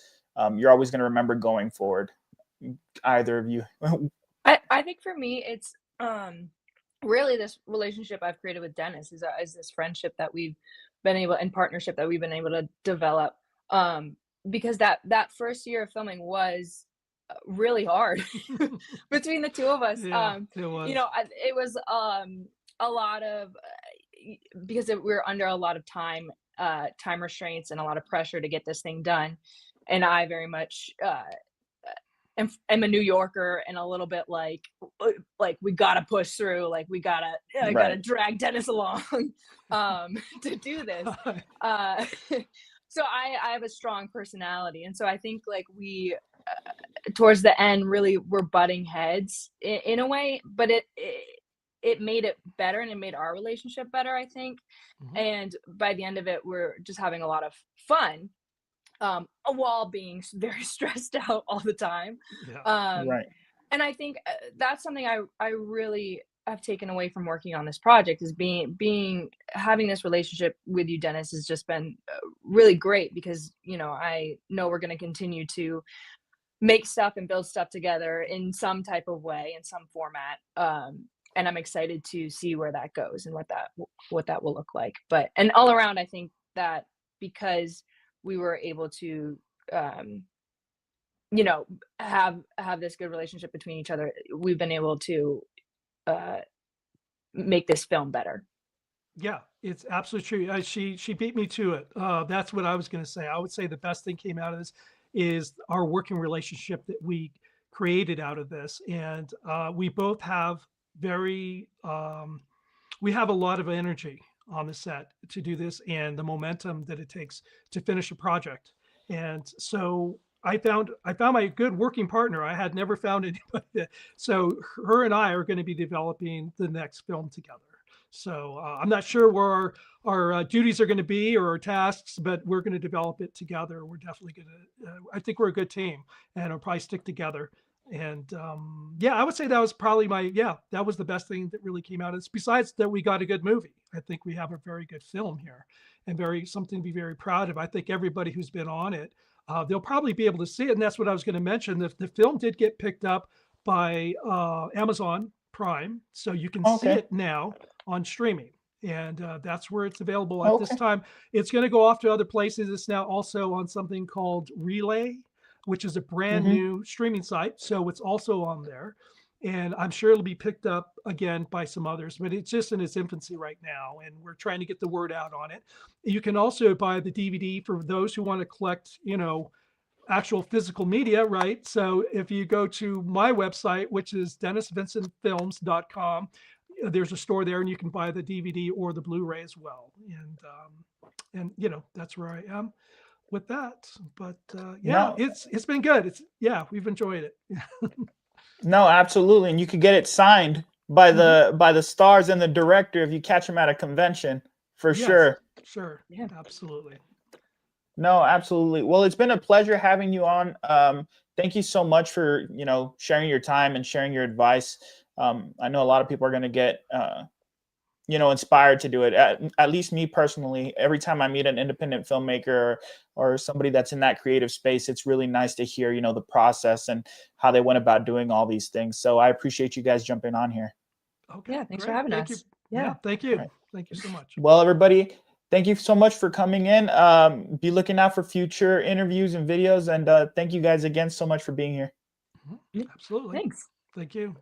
you're always going to remember going forward. Either of you. I think for me it's really this relationship I've created with Dennis is this friendship that we've been able and partnership that we've been able to develop. Because that first year of filming was really hard between the two of us. Yeah, it was. It was a lot of because we're under a lot of time restraints and a lot of pressure to get this thing done, and I very much am a New Yorker and a little bit like we gotta push through, like we gotta Right. drag Dennis along to do this. Uh, so I have a strong personality, and so I think like we towards the end really were butting heads in a way, but it made it better, and it made our relationship better, I think. Mhm. And by the end of it, we're just having a lot of fun, while being very stressed out all the time. Yeah. Um, Right. and I think that's something I really have taken away from working on this project is being having this relationship with you, Dennis, has just been really great because I know we're going to continue to make stuff and build stuff together in some type of way, in some format. And I'm excited to see where that goes and what that will look like. But and all around, I think that because we were able to, um, you know, have this good relationship between each other, we've been able to uh, make this film better. Yeah, it's absolutely true. She beat me to it. That's what I was going to say. I would say the best thing came out of this is our working relationship that we created out of this, and we both have very we have a lot of energy on the set to do this, and the momentum that it takes to finish a project. And so I found my good working partner. I had never found anybody. So her and I are going to be developing the next film together. So I'm not sure where our duties are going to be or our tasks, but we're going to develop it together. We're definitely going to, I think we're a good team and we'll probably stick together. And yeah, I would say that was probably that was the best thing that really came out. It's besides that we got a good movie. I think we have a very good film here and something to be very proud of. I think everybody who's been on it, they'll probably be able to see it. And that's what I was going to mention. The film did get picked up by Amazon Prime, so you can see it now on streaming, and that's where it's available at this time. It's going to go off to other places. It's now also on something called Relay, which is a brand new streaming site, so it's also on there, and I'm sure it'll be picked up again by some others, but it's just in its infancy right now, and we're trying to get the word out on it. You can also buy the DVD for those who want to collect, actual physical media, right? So if you go to my website, which is dennisvincentfilms.com, there's a store there and you can buy the DVD or the Blu-ray as well. And that's where I am with that. But it's been good. We've enjoyed it. No, absolutely. And you could get it signed by the stars and the director if you catch them at a convention, for sure. Sure. Yeah, absolutely. No, absolutely. Well, it's been a pleasure having you on. Thank you so much for, sharing your time and sharing your advice. I know a lot of people are going to get, inspired to do it. At least me personally, every time I meet an independent filmmaker or somebody that's in that creative space, it's really nice to hear, the process and how they went about doing all these things. So I appreciate you guys jumping on here. Okay. Yeah, thanks for having us. Yeah, thank you. Right. Thank you so much. Well, everybody, thank you so much for coming in. Be looking out for future interviews and videos. And thank you guys again so much for being here. Absolutely. Thanks. Thank you.